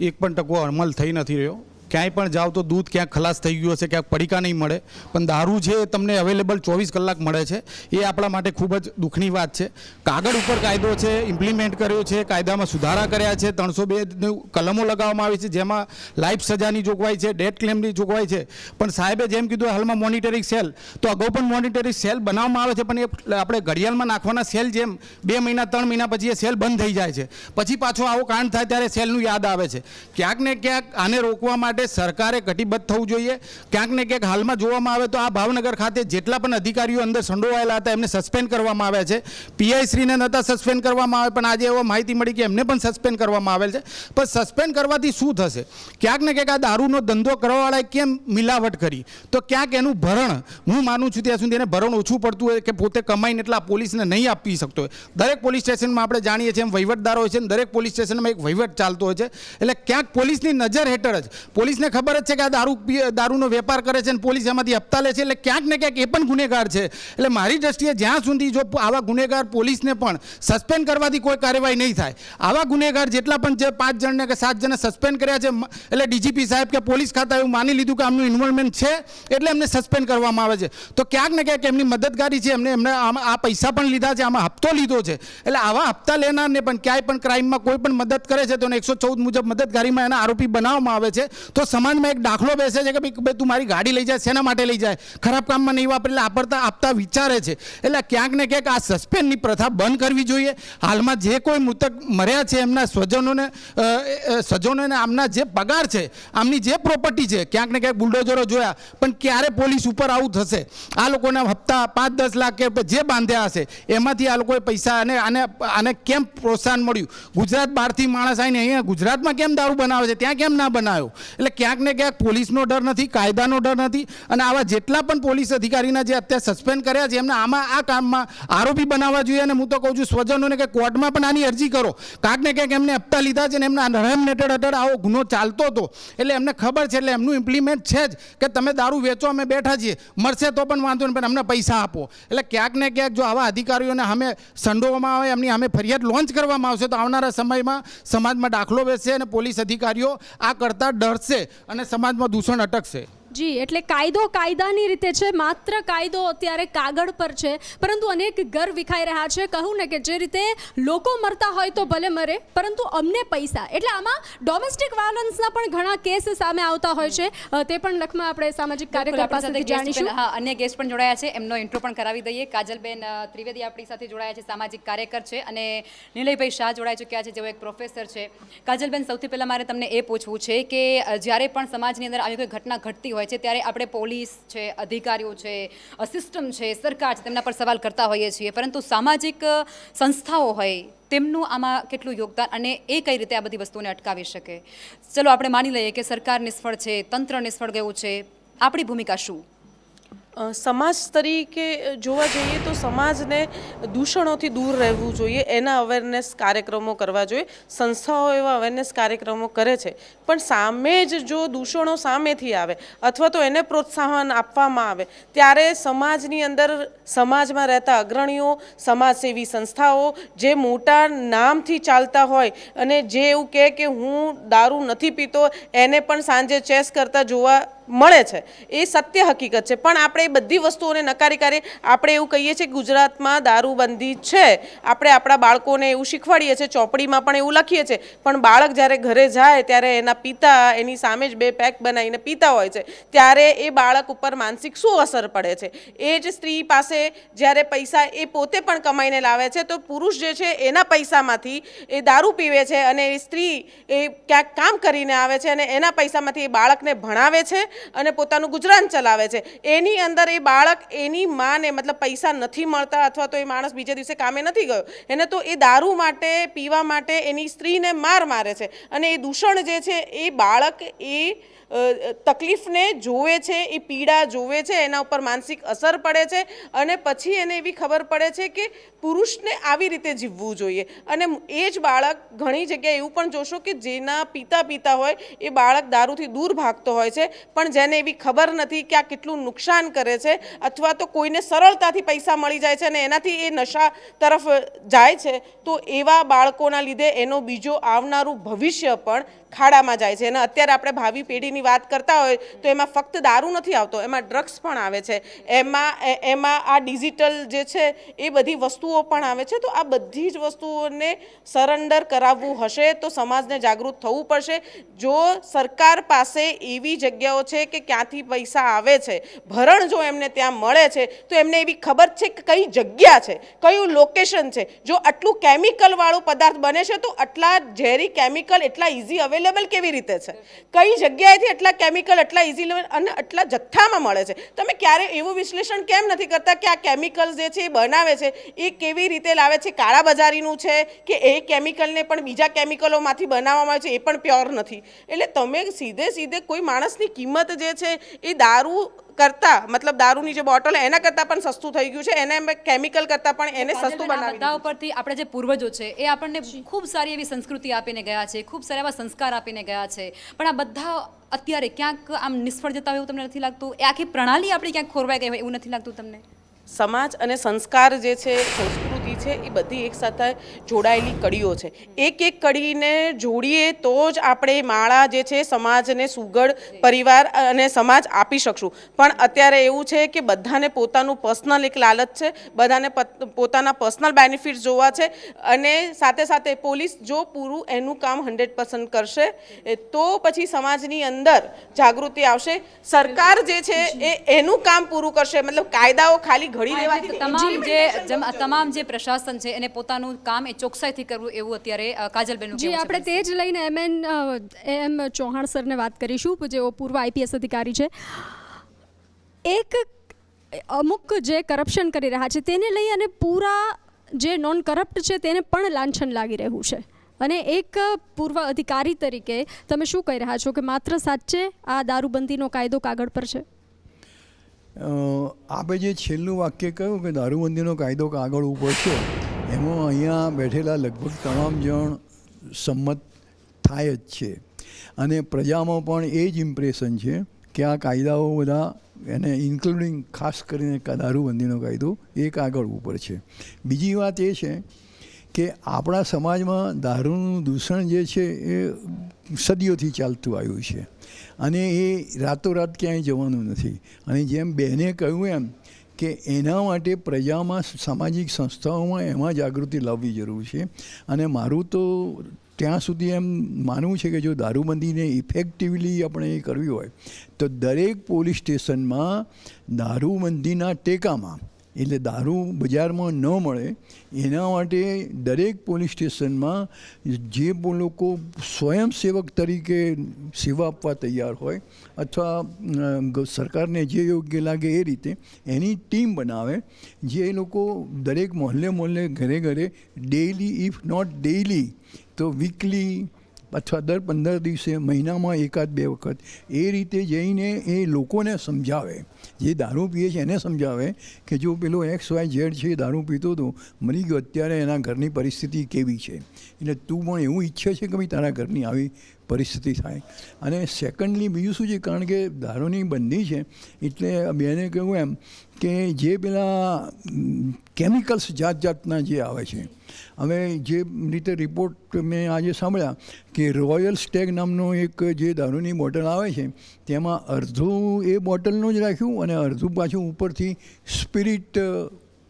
1% અમલ થઈ નથી રહ્યો. ક્યાંય પણ જાઓ તો દૂધ ક્યાંક ખલાસ થઈ ગયું હશે, ક્યાંક પડીકા નહીં મળે, પણ દારૂ છે એ તમને અવેલેબલ 24 કલાક મળે છે. એ આપણા માટે ખૂબ જ દુઃખની વાત છે. કાગળ ઉપર કાયદો છે, ઇમ્પ્લિમેન્ટ કર્યો છે, કાયદામાં સુધારા કર્યા છે, 302 કલમો લગાવવામાં આવી છે, જેમાં લાઈફ સજાની જોગવાઈ છે, ડેથ ક્લેમની જોગવાઈ છે. પણ સાહેબે જેમ કીધું હાલમાં મોનિટરિંગ સેલ, તો અગાઉ પણ મોનિટરિંગ સેલ બનાવવામાં આવે છે, પણ એ આપણે ઘડિયાળમાં નાખવાના સેલ જેમ 2 મહિના 3 મહિના પછી એ સેલ બંધ થઈ જાય છે, પછી પાછો આવો કાંડ થાય ત્યારે સેલનું યાદ આવે છે. ક્યાંક ને ક્યાંક આને રોકવા માટે સરકારે કટિબદ્ધ થવું જોઈએ. ક્યાંક ને ક્યાંક હાલમાં જોવામાં આવે તો આ ભાવનગર ખાતે જેટલા પણ અધિકારીઓ અંદર સંડોવાયેલા હતા એમને સસ્પેન્ડ કરવામાં આવ્યા છે. પીઆઈ શ્રીને નહોતા સસ્પેન્ડ કરવામાં આવે, પણ આજે એવો માહિતી મળી કે એમને પણ સસ્પેન્ડ કરવામાં આવેલ છે. પણ સસ્પેન્ડ કરવાથી શું થશે? ક્યાંક ને ક્યાંક આ દારૂનો ધંધો કરવાવાળાએ કેમ મિલાવટ કરી, તો ક્યાંક એનું ભરણ, હું માનું છું ત્યાં સુધી એને ભરણ ઓછું પડતું હોય કે પોતે કમાઈને એટલા પોલીસને નહીં આપી શકતો હોય. દરેક પોલીસ સ્ટેશનમાં આપણે જાણીએ છીએ એમ વહીવટદારો હોય છે, દરેક પોલીસ સ્ટેશનમાં એક વહીવટ ચાલતો હોય છે. એટલે ક્યાંક પોલીસની નજર હેઠળ જ પોલીસને ખબર જ છે કે આ દારૂનો વેપાર કરે છે અને પોલીસ એમાંથી હપ્તા લે છે, એટલે ક્યાંક ને ક્યાંક એ પણ ગુનેગાર છે. એટલે મારી દ્રષ્ટિએ જ્યાં સુધી જો આવા ગુનેગાર પોલીસને પણ સસ્પેન્ડ કરવાથી કોઈ કાર્યવાહી નહીં થાય, આવા ગુનેગાર જેટલા પણ જે 5 જણને કે 7 જણને સસ્પેન્ડ કર્યા છે, એટલે ડીજીપી સાહેબ કે પોલીસ ખાતા એવું માની લીધું કે આમનું ઇન્વોલ્વમેન્ટ છે એટલે એમને સસ્પેન્ડ કરવામાં આવે છે, તો ક્યાંક ને ક્યાંક એમની મદદગારી છે, એમને આ પૈસા પણ લીધા છે, આમાં હપ્તો લીધો છે. એટલે આવા હપ્તા લેનારને પણ ક્યાંય પણ ક્રાઇમમાં કોઈ પણ મદદ કરે છે તો 114 મુજબ મદદગારીમાં એના આરોપી બનાવવામાં આવે છે. તો સમાજમાં એક દાખલો બેસે છે કે ભાઈ તું મારી ગાડી લઈ જાય, શેના માટે લઈ જાય? ખરાબ કામમાં નહીં વાપરે, એટલે આપતા વિચારે છે. એટલે ક્યાંક ને ક્યાંક આ સસ્પેન્ડની પ્રથા બંધ કરવી જોઈએ. હાલમાં જે કોઈ મૃતક મર્યા છે એમના સ્વજનોને આમના જે પગાર છે, આમની જે પ્રોપર્ટી છે, ક્યાંક ને ક્યાંક બુલડોઝરો જોયા, પણ ક્યારે પોલીસ ઉપર આવું થશે? આ લોકોના હપ્તા 5-10 લાખ કે જે બાંધ્યા હશે એમાંથી આ લોકોએ પૈસા આને કેમ પ્રોત્સાહન મળ્યું? ગુજરાત બહારથી માણસ આવીને અહીંયા ગુજરાતમાં કેમ દારૂ બનાવે છે, ત્યાં કેમ ના બનાવ્યો? એટલે ક્યાંક ને ક્યાંક પોલીસનો ડર નથી, કાયદાનો ડર નથી. અને આવા જેટલા પણ પોલીસ અધિકારીના જે અત્યારે સસ્પેન્ડ કર્યા છે એમને આ કામમાં આરોપી બનાવવા જોઈએ. અને હું તો કહું છું સ્વજનોને કે કોર્ટમાં પણ આની અરજી કરો. ક્યાંક ને ક્યાંક એમને હપ્તા લીધા છે અને એમના રહેમ હેઠળ આવો ગુનો ચાલતો હતો, એટલે એમને ખબર છે, એટલે એમનું ઇમ્પ્લિમેન્ટ છે જ કે તમે દારૂ વેચો, અમે બેઠા છીએ, મળશે તો પણ વાંધો નહીં, પણ અમને પૈસા આપો. એટલે ક્યાંક ને ક્યાંક જો આવા અધિકારીઓને સામે સંડોવામાં આવે, એમની સામે ફરિયાદ લોન્ચ કરવામાં આવશે તો આવનારા સમયમાં સમાજમાં દાખલો બેસશે અને પોલીસ અધિકારીઓ આ કરતાં ડરશે અને સમાજમાં દૂષણ અટકશે. જી, એટલે કાયદો કાયદાની રીતે છે, માત્ર કાયદો અત્યારે કાગળ પર છે, પરંતુ અનેક ઘર વિખાઈ રહ્યા છે. કહું ને કે જે રીતે લોકો મરતા હોય તો ભલે મરે, પરંતુ અમને પૈસા, એટલે આમાં ડોમેસ્ટિક વાયલન્સના પણ ઘણા કેસ સામે આવતા હોય છે. તે પણ લખમાં આપણે સામાજિક કાર્યકર પાસેથી જાણીશું. હા, અન્ય ગેસ્ટ પણ જોડાયા છે, એમનો ઇન્ટ્રો પણ કરાવી દઈએ. કાજલબેન ત્રિવેદી આપણી સાથે જોડાયા છે, સામાજિક કાર્યકર છે, અને નિલયભાઈ શાહ જોડાઈ ચૂક્યા છે, જેઓ એક પ્રોફેસર છે. કાજલબેન, સૌથી પહેલાં મારે તમને એ પૂછવું છે કે જ્યારે પણ સમાજની અંદર આવી કોઈ ઘટના ઘટતી હોય છે ત્યારે આપણે પોલીસ છે, અધિકારીઓ છે, સિસ્ટમ છે, સરકાર છે, તેમના પર સવાલ કરતા હોઈએ છીએ, પરંતુ સામાજિક સંસ્થાઓ હોય તેમનું આમાં કેટલું યોગદાન અને એ કઈ રીતે આ બધી વસ્તુઓને અટકાવી શકે? ચલો આપણે માની લઈએ કે સરકાર નિષ્ફળ છે, તંત્ર નિષ્ફળ ગયું છે, આપણી ભૂમિકા શું? સમાજ તરીકે જોવા જઈએ તો સમાજને દૂષણોથી દૂર રહેવું જોઈએ, એના અવેરનેસ કાર્યક્રમો કરવા જોઈએ. સંસ્થાઓ એવા અવેરનેસ કાર્યક્રમો કરે છે, પણ સામે જ જો દૂષણો સામેથી આવે અથવા તો એને પ્રોત્સાહન આપવામાં આવે ત્યારે સમાજની અંદર, સમાજમાં રહેતા અગ્રણીઓ, સમાજસેવી સંસ્થાઓ જે મોટા નામથી ચાલતા હોય અને જે એવું કહે કે હું દારૂ નથી પીતો, એને પણ સાંજે ચેસ કરતા જોવા મળે છે. એ સત્ય હકીકત છે. પણ આપણે એ બધી વસ્તુઓને નકારી કાઢીએ. આપણે એવું કહીએ છીએ કે ગુજરાતમાં દારૂબંધી છે, આપણે આપણા બાળકોને એવું શીખવાડીએ છીએ, ચોપડીમાં પણ એવું લખીએ છીએ, પણ બાળક જ્યારે ઘરે જાય ત્યારે એના પિતા એની સામે જ 2 પેક બનાવીને પીતા હોય છે, ત્યારે એ બાળક ઉપર માનસિક શું અસર પડે છે? એ જ સ્ત્રી પાસે જ્યારે પૈસા એ પોતે પણ કમાઈને લાવે છે, તો પુરુષ જે છે એના પૈસામાંથી એ દારૂ પીવે છે, અને એ સ્ત્રી એ ક્યાંક કામ કરીને આવે છે અને એના પૈસામાંથી એ બાળકને ભણાવે છે અને પોતાનું ગુજરાન ચલાવે છે. એની અંદર એ બાળક એની માને, મતલબ પૈસા નથી મળતા અથવા તો એ માણસ બીજે દિવસે કામે નથી ગયો, એને તો એ દારૂ માટે, પીવા માટે એની સ્ત્રીને મારે છે, અને એ દૂષણ જે છે એ બાળક એ તકલીફને જોવે છે, એ પીડા જોવે છે, એના ઉપર માનસિક અસર પડે છે, અને પછી એને એવી ખબર પડે છે કે પુરુષને આવી રીતે જીવવું જોઈએ. અને એ જ બાળક ઘણી જગ્યાએ એવું પણ જોશો કે જેના પિતા પીતા હોય એ બાળક દારૂથી દૂર ભાગતો હોય છે, પણ જેને એવી ખબર નથી કે આ કેટલું નુકસાન કરે છે, અથવા તો કોઈને સરળતાથી પૈસા મળી જાય છે અને એનાથી એ નશા તરફ જાય છે, તો એવા બાળકોના લીધે એનો બીજો આવનારું ભવિષ્ય પણ ખાડામાં જાય છે. અને અત્યારે આપણે ભાવિ પેઢીની વાત કરતા હોય તો એમાં ફક્ત દારૂ નથી આવતો, એમાં ડ્રગ્સ પણ આવે છે, એમાં આ ડિજિટલ જે છે એ બધી વસ્તુઓ પણ આવે છે. તો આ બધી જ વસ્તુઓને સરેન્ડર કરાવવું હશે તો સમાજને જાગૃત થવું પડશે. જો સરકાર પાસે એવી જગ્યાઓ છે કે ક્યાંથી પૈસા આવે છે, ભરણ જો એમને ત્યાં મળે છે, તો એમને એવી ખબર છે કે કઈ જગ્યા છે, કયું લોકેશન છે. જો આટલું કેમિકલવાળું પદાર્થ બને છે તો આટલા ઝેરી કેમિકલ એટલા ઇઝી અવેલેબલ કેવી રીતે છે? કઈ જગ્યાએથી એટલા કેમિકલ એટલા ઇઝી અને આટલા જથ્થામાં મળે છે? તમે ક્યારે એવું વિશ્લેષણ કેમ નથી કરતા કે આ કેમિકલ્સ જે છે એ બનાવે છે એ કેવી રીતે લાવે છે? કાળાબજારીનું છે કે એ કેમિકલને પણ બીજા કેમિકલોમાંથી બનાવવામાં આવે છે, એ પણ પ્યોર નથી. એટલે તમે સીધે કોઈ માણસની કિંમત જે છે એ દારૂ કરતા, મતલબ દારૂની જે બોટલ એના કરતાં પણ સસ્તું થઈ ગયું છે, એને કેમિકલ કરતાં પણ એને સસ્તું બનાવી. બધા ઉપરથી આપણે જે પૂર્વજો છે એ આપણને ખૂબ સારી એવી સંસ્કૃતિ આપીને ગયા છે, ખૂબ સારા એવા સંસ્કાર આપીને ગયા છે, પણ આ બધા અત્યારે ક્યાંક આમ નિષ્ફળ જતા હોય એવું તમને નથી લાગતું? એ આખી પ્રણાલી આપણી ક્યાંક ખોરવાઈ ગઈ હોય એવું નથી લાગતું તમને? સમાજ અને સંસ્કાર જે છે, સંસ્કૃતિ છે, એ બધી એકસાથે જોડાયેલી કડીઓ છે. એક કડીને જોડીએ તો જ આપણે માળા જે છે સમાજને સુઘડ પરિવાર અને સમાજ આપી શકશું. પણ અત્યારે એવું છે કે બધાને પોતાનું પર્સનલ એક લાલચ છે, બધાને પોતાના પર્સનલ બેનિફિટ્સ જોવા છે, અને સાથે સાથે પોલીસ જો પૂરું એનું કામ 100% કરશે તો પછી સમાજની અંદર જાગૃતિ આવશે. સરકાર જે છે એ એનું કામ પૂરું કરશે, મતલબ કાયદાઓ ખાલી તમામ જે પ્રશાસન છે એને પોતાનું કામ એ ચોકસાઈથી કરવું, એવું અત્યારે કાજલબેનનું જી, આપણે તે જ લઈને એમ ચૌહાણ સરને વાત કરીશું, જેઓ પૂર્વ આઈપીએસ અધિકારી છે. એક અમુક જે કરપ્શન કરી રહ્યા છે તેને લઈ અને પૂરા જે નોન કરપ્ટ છે તેને પણ લાંછન લાગી રહ્યું છે, અને એક પૂર્વ અધિકારી તરીકે તમે શું કહી રહ્યા છો કે માત્ર સાચે આ દારૂબંધીનો કાયદો કાગળ પર છે? આપે જે છેલ્લું વાક્ય કહ્યું કે દારૂબંધીનો કાયદો કાગળ ઉપર છે, એમાં અહીંયા બેઠેલા લગભગ તમામ જણ સંમત થાય જ છે, અને પ્રજામાં પણ એ જ ઇમ્પ્રેશન છે કે આ કાયદાઓ બધા એને ઇન્ક્લુડિંગ ખાસ કરીને દારૂબંધીનો કાયદો એ કાગળ ઉપર છે. બીજી વાત એ છે કે આપણા સમાજમાં દારૂનું દૂષણ જે છે એ સદીઓથી ચાલતું આવ્યું છે અને એ રાતોરાત ક્યાંય જવાનું નથી. અને જેમ બહેને કહ્યું એમ કે એના માટે પ્રજામાં, સામાજિક સંસ્થાઓમાં એમાં જાગૃતિ લાવવી જરૂર છે. અને મારું તો ત્યાં સુધી એમ માનવું છે કે જો દારૂબંધીને ઇફેક્ટિવલી આપણે એ કરવી હોય તો દરેક પોલીસ સ્ટેશનમાં દારૂબંધીના ટેકામાં, એટલે દારૂ બજારમાં ન મળે એના માટે દરેક પોલીસ સ્ટેશનમાં જે લોકો સ્વયંસેવક તરીકે સેવા આપવા તૈયાર હોય અથવા સરકારને જે યોગ્ય લાગે એ રીતે એની ટીમ બનાવે, જે લોકો દરેક મોહલ્લે ઘરે ઘરે ડેઇલી, ઇફ નોટ ડેઇલી તો વીકલી અથવા દર 15 દિવસે, મહિનામાં 1-2 વખત એ રીતે જઈને એ લોકોને સમજાવે, જે દારૂ પીએ છે એને સમજાવે કે જો પેલો XYZ છે દારૂ પીતો હતો, મરી ગયો, અત્યારે એના ઘરની પરિસ્થિતિ કેવી છે, એટલે તું પણ એવું ઈચ્છે છે કે ભાઈ તારા ઘરની આવી પરિસ્થિતિ થાય. અને સેકન્ડલી બીજું શું છે, કારણ કે દારૂની બંધી છે એટલે બેને કહ્યું એમ કે જે પેલા કેમિકલ્સ જાતના જે આવે છે, હવે જે રીતે રિપોર્ટ મેં આજે સાંભળ્યા કે રોયલ સ્ટેગ નામનો એક જે દારૂની બોટલ આવે છે તેમાં અડધું એ બોટલનું જ રાખ્યું અને અડધું પાછું ઉપરથી સ્પિરિટ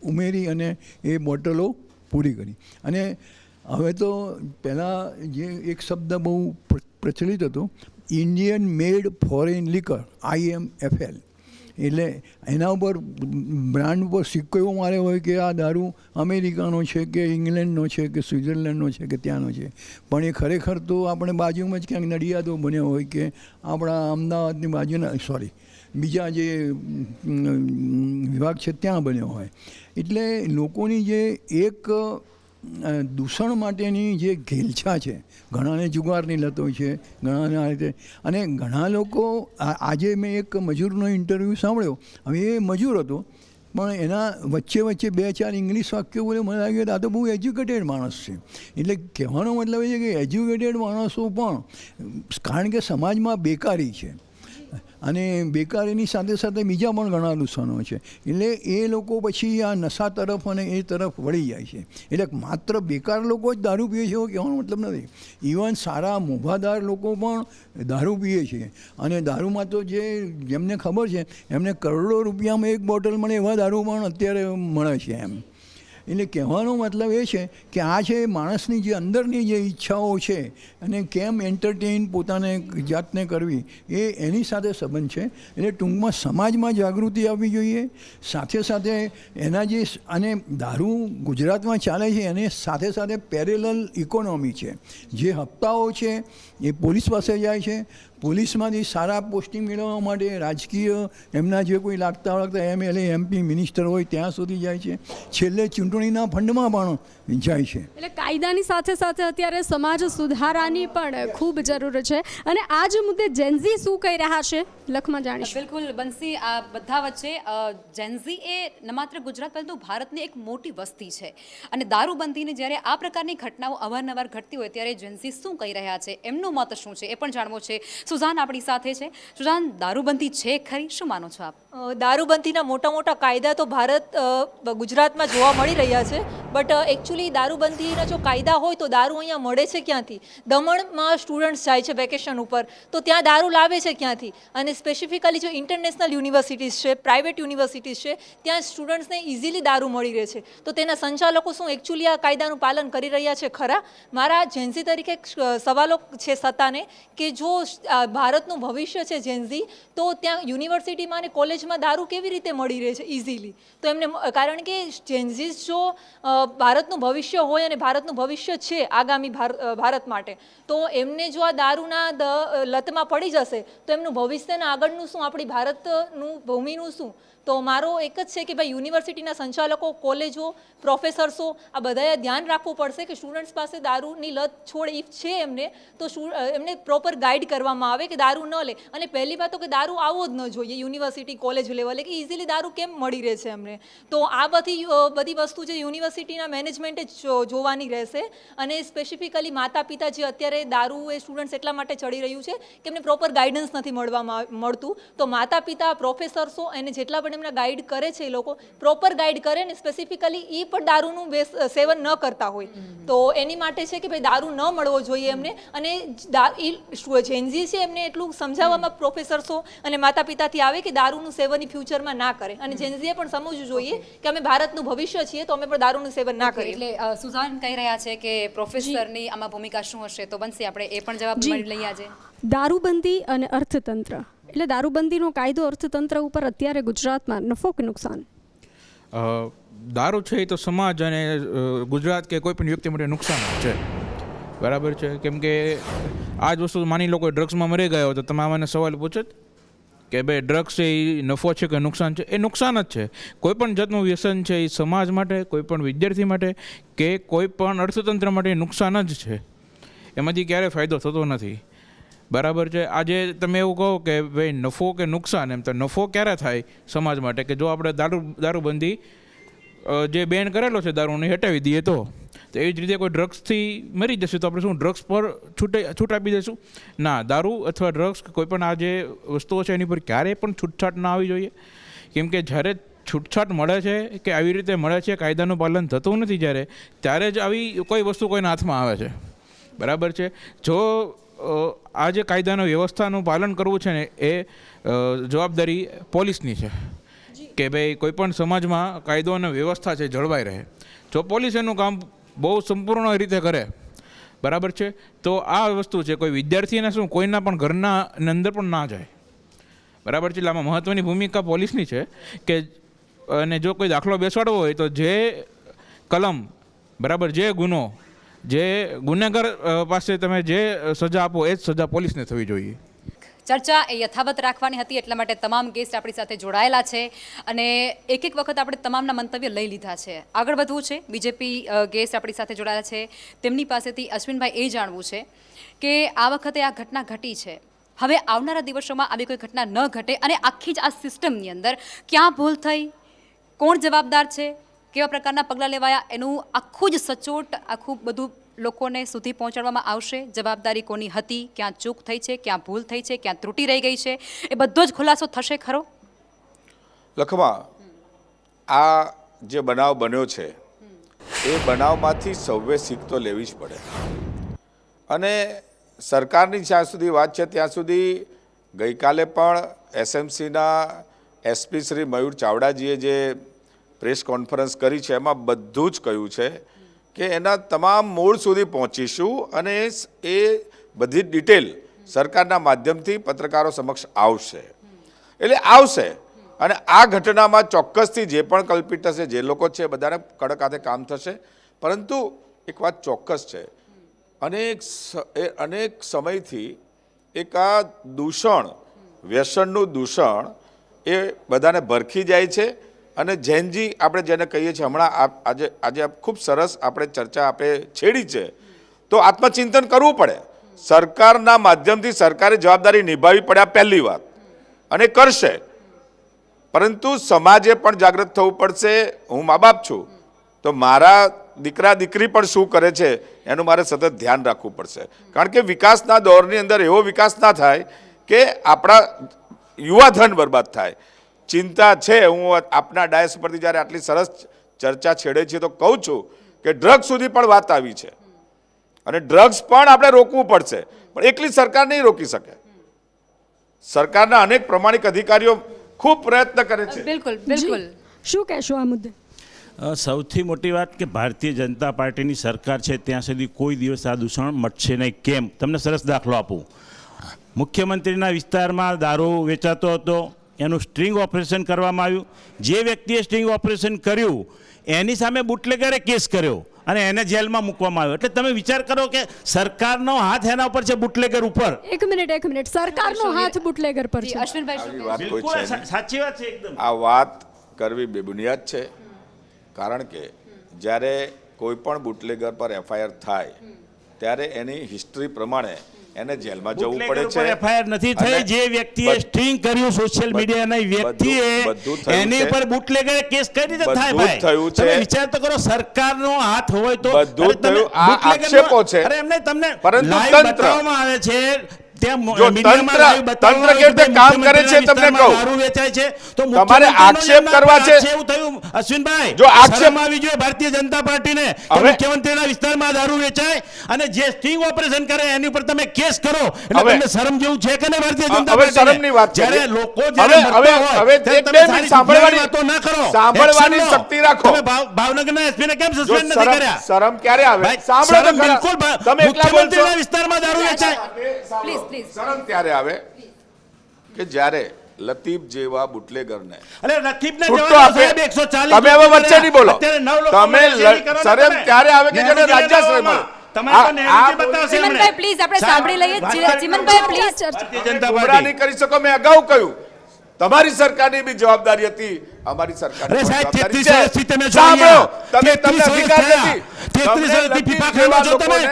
ઉમેરી અને એ બોટલો પૂરી કરી. અને હવે તો પહેલાં જે એક શબ્દ બહુ પ્રચલિત હતો, ઇન્ડિયન મેડ ફોરેન લિકર, IMFL, એટલે એના ઉપર બ્રાન્ડ ઉપર સિક્કો એવો માર્યો હોય કે આ દારૂ અમેરિકાનો છે કે ઇંગ્લેન્ડનો છે કે સ્વિટ્ઝરલેન્ડનો છે કે ત્યાંનો છે, પણ એ ખરેખર તો આપણે બાજુમાં જ ક્યાંક નડિયાદો બન્યો હોય કે આપણા અમદાવાદની બાજુના બીજા જે વિભાગ છે ત્યાં બન્યો હોય. એટલે લોકોની જે એક દૂષણ માટેની જે ઘેલછા છે, ઘણાને જુગારની લતો છે, ઘણાને આ રીતે, અને ઘણા લોકો આજે મેં એક મજૂરનો ઇન્ટરવ્યૂ સાંભળ્યો. હવે એ મજૂર હતો પણ એના વચ્ચે 2-4 ઇંગ્લિશ વાક્યો બોલે, મને લાગ્યું આ તો બહુ એજ્યુકેટેડ માણસ છે. એટલે કહેવાનો મતલબ એ છે કે એજ્યુકેટેડ માણસો પણ, કારણ કે સમાજમાં બેકારી છે અને બેકારીની સાથે સાથે બીજા પણ ઘણા નુકસાનો છે, એટલે એ લોકો પછી આ નશા તરફ અને એ તરફ વળી જાય છે. એટલે માત્ર બેકાર લોકો જ દારૂ પીએ છે એવો કહેવાનો મતલબ નથી. ઇવન સારા મોભાદાર લોકો પણ દારૂ પીએ છે, અને દારૂમાં તો જેમને ખબર છે એમને કરોડો રૂપિયામાં એક બોટલ મળે એવા દારૂ પણ અત્યારે મળે છે એમ. એટલે કહેવાનો મતલબ એ છે કે આ છે માણસની જે અંદરની જે ઈચ્છાઓ છે અને કેમ એન્ટરટેઇન પોતાને જાતને કરવી એ એની સાથે સંબંધ છે. એટલે ટૂંકમાં સમાજમાં જાગૃતિ આવવી જોઈએ, સાથે સાથે એના જે, અને દારૂ ગુજરાતમાં ચાલે છે એને સાથે સાથે પેરેલલ ઇકોનોમી છે, જે હપ્તાઓ છે એ પોલીસ પાસે જાય છે, પોલીસમાંથી સારા પોસ્ટિંગ મેળવવા માટે રાજકીય એમના જે કોઈ લાગતા MLA MP મિનિસ્ટર હોય ત્યાં સુધી જાય છે, છેલ્લે ચૂંટણીના ફંડમાં પણ જાય છે. એટલે કાયદાની સાથે સાથે અત્યારે સમાજ સુધારાની પણ ખૂબ જરૂર છે. અને આ જ મુદ્દે જેનઝી શું કહી રહ્યા છે લખમાં જાણીશું. બિલકુલ બંસી, આ બધા વચ્ચે જેનઝી એ ન માત્ર ગુજરાત પરંતુ ભારતની એક મોટી વસ્તી છે, અને દારૂબંધીને જ્યારે આ પ્રકારની ઘટનાઓ અવારનવાર ઘટતી હોય ત્યારે જેનઝી શું કહી રહ્યા છે, એમનો મત શું છે એ પણ જાણવો છે. સુઝાન આપણી સાથે છે. સુઝાન, દારૂબંધી છે ખરી, શું માનો છો આપ? દારૂબંધીના મોટા કાયદા તો ગુજરાતમાં જોવા મળી રહ્યા છે, બટ એકચ્યુઅલી દારૂબંધીના જો કાયદા હોય તો દારૂ અહીંયા મળે છે ક્યાંથી? દમણમાં સ્ટુડન્ટ્સ જાય છે વેકેશન ઉપર તો ત્યાં દારૂ લાવે છે ક્યાંથી? અને સ્પેસિફિકલી જો ઇન્ટરનેશનલ યુનિવર્સિટીઝ છે, પ્રાઇવેટ યુનિવર્સિટીઝ છે, ત્યાં સ્ટુડન્ટ્સને ઇઝીલી દારૂ મળી રહે છે, તો તેના સંચાલકો શું એકચ્યુઅલી આ કાયદાનું પાલન કરી રહ્યા છે ખરા? મારા જેનઝી તરીકે સવાલો છે સત્તાને કે જો ભારતનું ભવિષ્ય છે જેનઝી, તો ત્યાં યુનિવર્સિટીમાં અને કોલેજમાં દારૂ કેવી રીતે મળી રહે છે ઇઝીલી? તો એમને, કારણ કે જેનઝીસ જો ભારતનું ભવિષ્ય હોય અને ભારતનું ભવિષ્ય છે આગામી ભારત માટે, તો એમને જો આ દારૂના લતમાં પડી જશે તો એમનું ભવિષ્યના આગળનું શું, આપણી ભારતનું ભૂમિનું શું? તો મારો એક જ છે કે ભાઈ યુનિવર્સિટીના સંચાલકો, કોલેજો, પ્રોફેસર્સો આ બધાએ ધ્યાન રાખવું પડશે કે સ્ટુડન્ટ્સ પાસે દારૂની લત છોડ ઇફ છે એમને, તો એમને પ્રોપર ગાઈડ કરવામાં આવે કે દારૂ ન લે. અને પહેલી વાત તો કે દારૂ આવવો જ ન જોઈએ યુનિવર્સિટી કોલેજ લેવલે, કે ઇઝીલી દારૂ કેમ મળી રહે છે એમને. તો આ બધી વસ્તુ જે યુનિવર્સિટીના મેનેજમેન્ટે જોવાની રહેશે. અને સ્પેસિફિકલી માતા પિતા જે અત્યારે દારૂ એ સ્ટુડન્ટ્સ એટલા માટે ચડી રહ્યું છે કે એમને પ્રોપર ગાઈડન્સ નથી મળતું, તો માતા પિતા, પ્રોફેસર્સો અને જેટલા પણ એમના ગાઈડ કરે છે, એ લોકો પ્રોપર ગાઈડ કરે ને સ્પેસિફિકલી એ પણ દારૂનું સેવન ન કરતા હોય, તો એની માટે છે કે ભાઈ દારૂ ન મળવો જોઈએ એમને. અને જેનઝી છે એમને એટલું સમજાવવામાં પ્રોફેસર્સો અને માતા પિતાથી આવે કે દારૂનું સેવન ફ્યુચરમાં ના કરે, અને જેનઝીએ પણ સમજવું જોઈએ કે અમે ભારતનું ભવિષ્ય છીએ, તો અમે પણ દારૂનું સેવન ના કરીએ. એટલે સુઝાન કહી રહ્યા છે કે પ્રોફેસરની આમાં ભૂમિકા શું હશે, તો બનશે આપણે એ પણ જવાબ મળી લઈએ આજે. દારૂબંધી અને અર્થતંત્ર, એટલે દારૂબંધીનો કાયદો અર્થતંત્ર ઉપર અત્યારે ગુજરાતમાં નફો કે નુકસાન? દારૂ છે એ તો સમાજ અને ગુજરાત કે કોઈ પણ વ્યક્તિ માટે નુકસાન જ છે, બરાબર છે. કેમ કે આ જ વસ્તુ માની લો કોઈ ડ્રગ્સમાં મરી ગયો તો તમે મને સવાલ પૂછો કે ભાઈ ડ્રગ્સ છે એ નફો છે કે નુકસાન છે? એ નુકસાન જ છે. કોઈ પણ જાતનું વ્યસન છે એ સમાજ માટે, કોઈ પણ વિદ્યાર્થી માટે કે કોઈ પણ અર્થતંત્ર માટે નુકસાન જ છે, એમાંથી ક્યારેય ફાયદો થતો નથી, બરાબર છે. આજે તમે એવું કહો કે ભાઈ નફો કે નુકસાન, એમ તો નફો ક્યારે થાય સમાજ માટે કે જો આપણે દારૂબંધી જે બેન કરેલો છે દારૂને હટાવી દઈએ તો એવી જ રીતે કોઈ ડ્રગ્સથી મરી જશે તો આપણે શું ડ્રગ્સ પર છૂટ આપી દઈશું? ના, દારૂ અથવા ડ્રગ્સ કોઈ પણ આ જે વસ્તુઓ છે એની પર ક્યારેય પણ છૂટછાટ ના આવી જોઈએ. કેમ કે જ્યારે છૂટછાટ મળે છે કે આવી રીતે મળે છે, કાયદાનું પાલન થતું નથી ત્યારે જ આવી કોઈ વસ્તુ કોઈના હાથમાં આવે છે, બરાબર છે. જો આ જે કાયદાનો વ્યવસ્થાનું પાલન કરવું છે ને એ જવાબદારી પોલીસની છે કે ભાઈ કોઈ પણ સમાજમાં કાયદો અને વ્યવસ્થા છે જળવાઈ રહે. જો પોલીસ એનું કામ બહુ સંપૂર્ણ રીતે કરે, બરાબર છે, તો આ વસ્તુ છે કોઈ વિદ્યાર્થીને શું કોઈના પણ ઘરના અંદર પણ ના જાય, બરાબર છે. એટલે આમાં મહત્ત્વની ભૂમિકા પોલીસની છે કે અને જો કોઈ દાખલો બેસાડવો હોય તો જે કલમ, બરાબર, જે ગુનો, જે ગુનેગાર પાસે તમે જે સજા આપો એ જ સજા પોલીસને થવી જોઈએ. ચર્ચા એ યથાવત રાખવાની હતી, એટલા માટે તમામ ગેસ્ટ આપણી સાથે જોડાયેલા છે અને એક વખત આપણે તમામના મંતવ્ય લઈ લીધા છે. આગળ વધવું છે, બીજેપી ગેસ્ટ આપણી સાથે જોડાયેલા છે, તેમની પાસેથી અશ્વિનભાઈ એ જાણવું છે કે આ વખતે આ ઘટના ઘટી છે, હવે આવનારા દિવસોમાં આવી કોઈ ઘટના ન ઘટે અને આખી જ આ સિસ્ટમની અંદર ક્યાં ભૂલ થઈ, કોણ જવાબદાર છે, કેવા પ્રકારના પગલાં લેવાયા, એનું આખું જ સચોટ આખું બધું લોકોને સુધી પહોંચાડવામાં આવશે. જવાબદારી કોની હતી, ક્યાં ચૂક થઈ છે, ક્યાં ભૂલ થઈ છે, ક્યાં ત્રુટિ રહી ગઈ છે, એ બધો જ ખુલાસો થશે ખરો? લખમા, આ જે બનાવ બન્યો છે એ બનાવમાંથી સૌએ શીખ તો લેવી જ પડે. અને સરકારની જ્યાં સુધી વાત છે ત્યાં સુધી ગઈકાલે પણ એસએમસીના એસપી શ્રી મયુર ચાવડાજીએ જે પ્રેસ કોન્ફરન્સ કરી છે એમાં બધું જ કહ્યું છે કે એના તમામ મૂળ સુધી પહોંચીશું અને એ બધી ડિટેલ સરકારના માધ્યમથી પત્રકારો સમક્ષ આવશે. એટલે આવશે અને આ ઘટનામાં ચોક્કસથી જે પણ કલ્પિત હશે, જે લોકો છે બધાને કડક હાથે કામ થશે. પરંતુ એક વાત ચોક્કસ છે, અનેક સમયથી એક આ દૂષણ, વ્યસનનું દૂષણ એ બધાને ભરખી જાય છે. અને જેનજી આપણે જેને કહીએ છીએ, હમણાં આજે ખૂબ સરસ આપણે ચર્ચા છેડી છે, તો આત્મચિંતન કરવું પડે. સરકારના માધ્યમથી સરકારે જવાબદારી નિભાવવી પડે, આ પહેલી વાત, અને કરશે. પરંતુ સમાજે પણ જાગૃત થવું પડશે. હું મા બાપ છું તો મારા દીકરા દીકરી પણ શું કરે છે એનું મારે સતત ધ્યાન રાખવું પડશે. કારણ કે વિકાસના દોરની અંદર એવો વિકાસ ના થાય કે આપણા યુવાધન બરબાદ થાય. ચિંતા છે. હું આપના ડાયસ પરથી જ્યારે આટલી સરસ ચર્ચા છેડે છે તો કહું છું કે ડ્રગ્સ સુધી પણ વાત આવી છે અને ડ્રગ્સ પણ આપણે રોકવું પડશે, પણ એકલી સરકાર નહીં રોકી શકે. સરકારના અનેક પ્રમાણિક અધિકારીઓ ખૂબ પ્રયત્ન કરે છે. બિલકુલ બિલકુલ. શું કહેશો આ મુદ્દે? સૌથી મોટી વાત કે ભારતીય જનતા પાર્ટીની સરકાર છે ત્યાં સુધી કોઈ દિવસ આ દૂષણ મટશે નહીં. કેમ? તમને સરસ દાખલો આપું. મુખ્યમંત્રીના વિસ્તારમાં દારૂ વેચાતો હતો, એનું સ્ટ્રિંગ ઓપરેશન કરવામાં આવ્યું. જે વ્યક્તિએ સ્ટ્રિંગ ઓપરેશન કર્યું એની સામે બુટલેગરે કેસ કર્યો અને એને જેલમાં મૂકવામાં આવ્યો. એટલે તમે વિચાર કરો કે સરકારનો હાથ એના ઉપર છે, બુટલેગર ઉપર. એક મિનિટ, સરકારનો હાથ બુટલેગર પર છે. અશ્વિનભાઈ, સાચી વાત છે એકદમ. આ વાત કરવી બેબુનિયાદ છે. કારણ કે જ્યારે કોઈ પણ બુટલેગર પર એફઆઈઆર થાય ત્યારે એની હિસ્ટ્રી પ્રમાણે એને જેલમાં જવું પડે છે. એફઆઈઆર નથી થઈ. જે વ્યક્તિએ સ્ટ્રિંગ કર્યું સોશિયલ મીડિયાના વ્યક્તિએ એની પર બુટલેગર કેસ કઈ રીતે થાય? ભાઈ થયું છે. તમે વિચાર તો કરો, સરકારનો હાથ હોય તો બધું થયું. આ આક્ષેપો છે. અરે એમને તમને પરંતુ લાઈવ તંત્ર બતાવવામાં આવે છે જો તંત્ર કેવી રીતે કામ કરે છે તમને કહું. દારૂ વેચાય છે તો તમારે આક્ષેપ કરવા છે. એવું થયું અશ્વિનભાઈ, જો આક્ષેપ આવી જોઈએ ભારતીય જનતા પાર્ટીને મુખ્યમંત્રીના વિસ્તારમાં દારૂ વેચાય અને જે સ્ટિંગ ઓપરેશન કરે એની ઉપર તમે કેસ કરો એટલે તમને શરમ જેવું છે કે નહીં ભારતીય જનતા હવે પાર્ટીને? શરમની વાત છે. જ્યારે લોકો જ્યારે મરતા હોય હવે ત્યારે એક તમે બે સારી મિનિટ સાંભળવાની વાતો ના કરો, સાંભળવાની Action લો. શક્તિ રાખો. તમે ભાવનગરના એસપીને કેમ જો સસ્પેન્ડ નથી કર્યા? શરમ ક્યારે આવે? ભાઈ, સાંભળો તો શરમ ખરા. બિલકુલ તમે એકલા બોલશો. મુખ્યમંત્રીના વિસ્તારમાં દારૂ વેચાય. પ્લીઝ પ્લીઝ શરમ ત્યારે આવે કે જ્યારે લતીફ જેવા બુટલેગરને અરે લતીફને છૂટો જવાબ આપે. સાહેબ 140 તમે હવે વચ્ચે નહીં બોલો. અત્યારે 9 લોકો તમે શેરી કરો ને શરમ તમે. ત્યારે આવે કે જેને રાજ્યાશ્રય મળે. તમે તો નેહરુજી બતાવશે ચિમનભાઈ એમણે. પ્લીઝ આપણે સાંભળી લઈએ. વાત Chimanbhai please. Bharatiya Janata Gumrah party. નહીં કરી શકો. મેં અગાઉ કહ્યું તમારી સરકારની બી જવાબદારી હતી, અમારી સરકારની અરે સાહેબ, જવાબદારી 33 છે. વર્ષથી તમે છો સાંભળો, અહીંયા. તમને 33 અધિકાર વર્ષ નથી. થયા. 33 તમને વર્ષથી લતીફ ફીફા જેવા ખાઓ છો તમે. લોકોને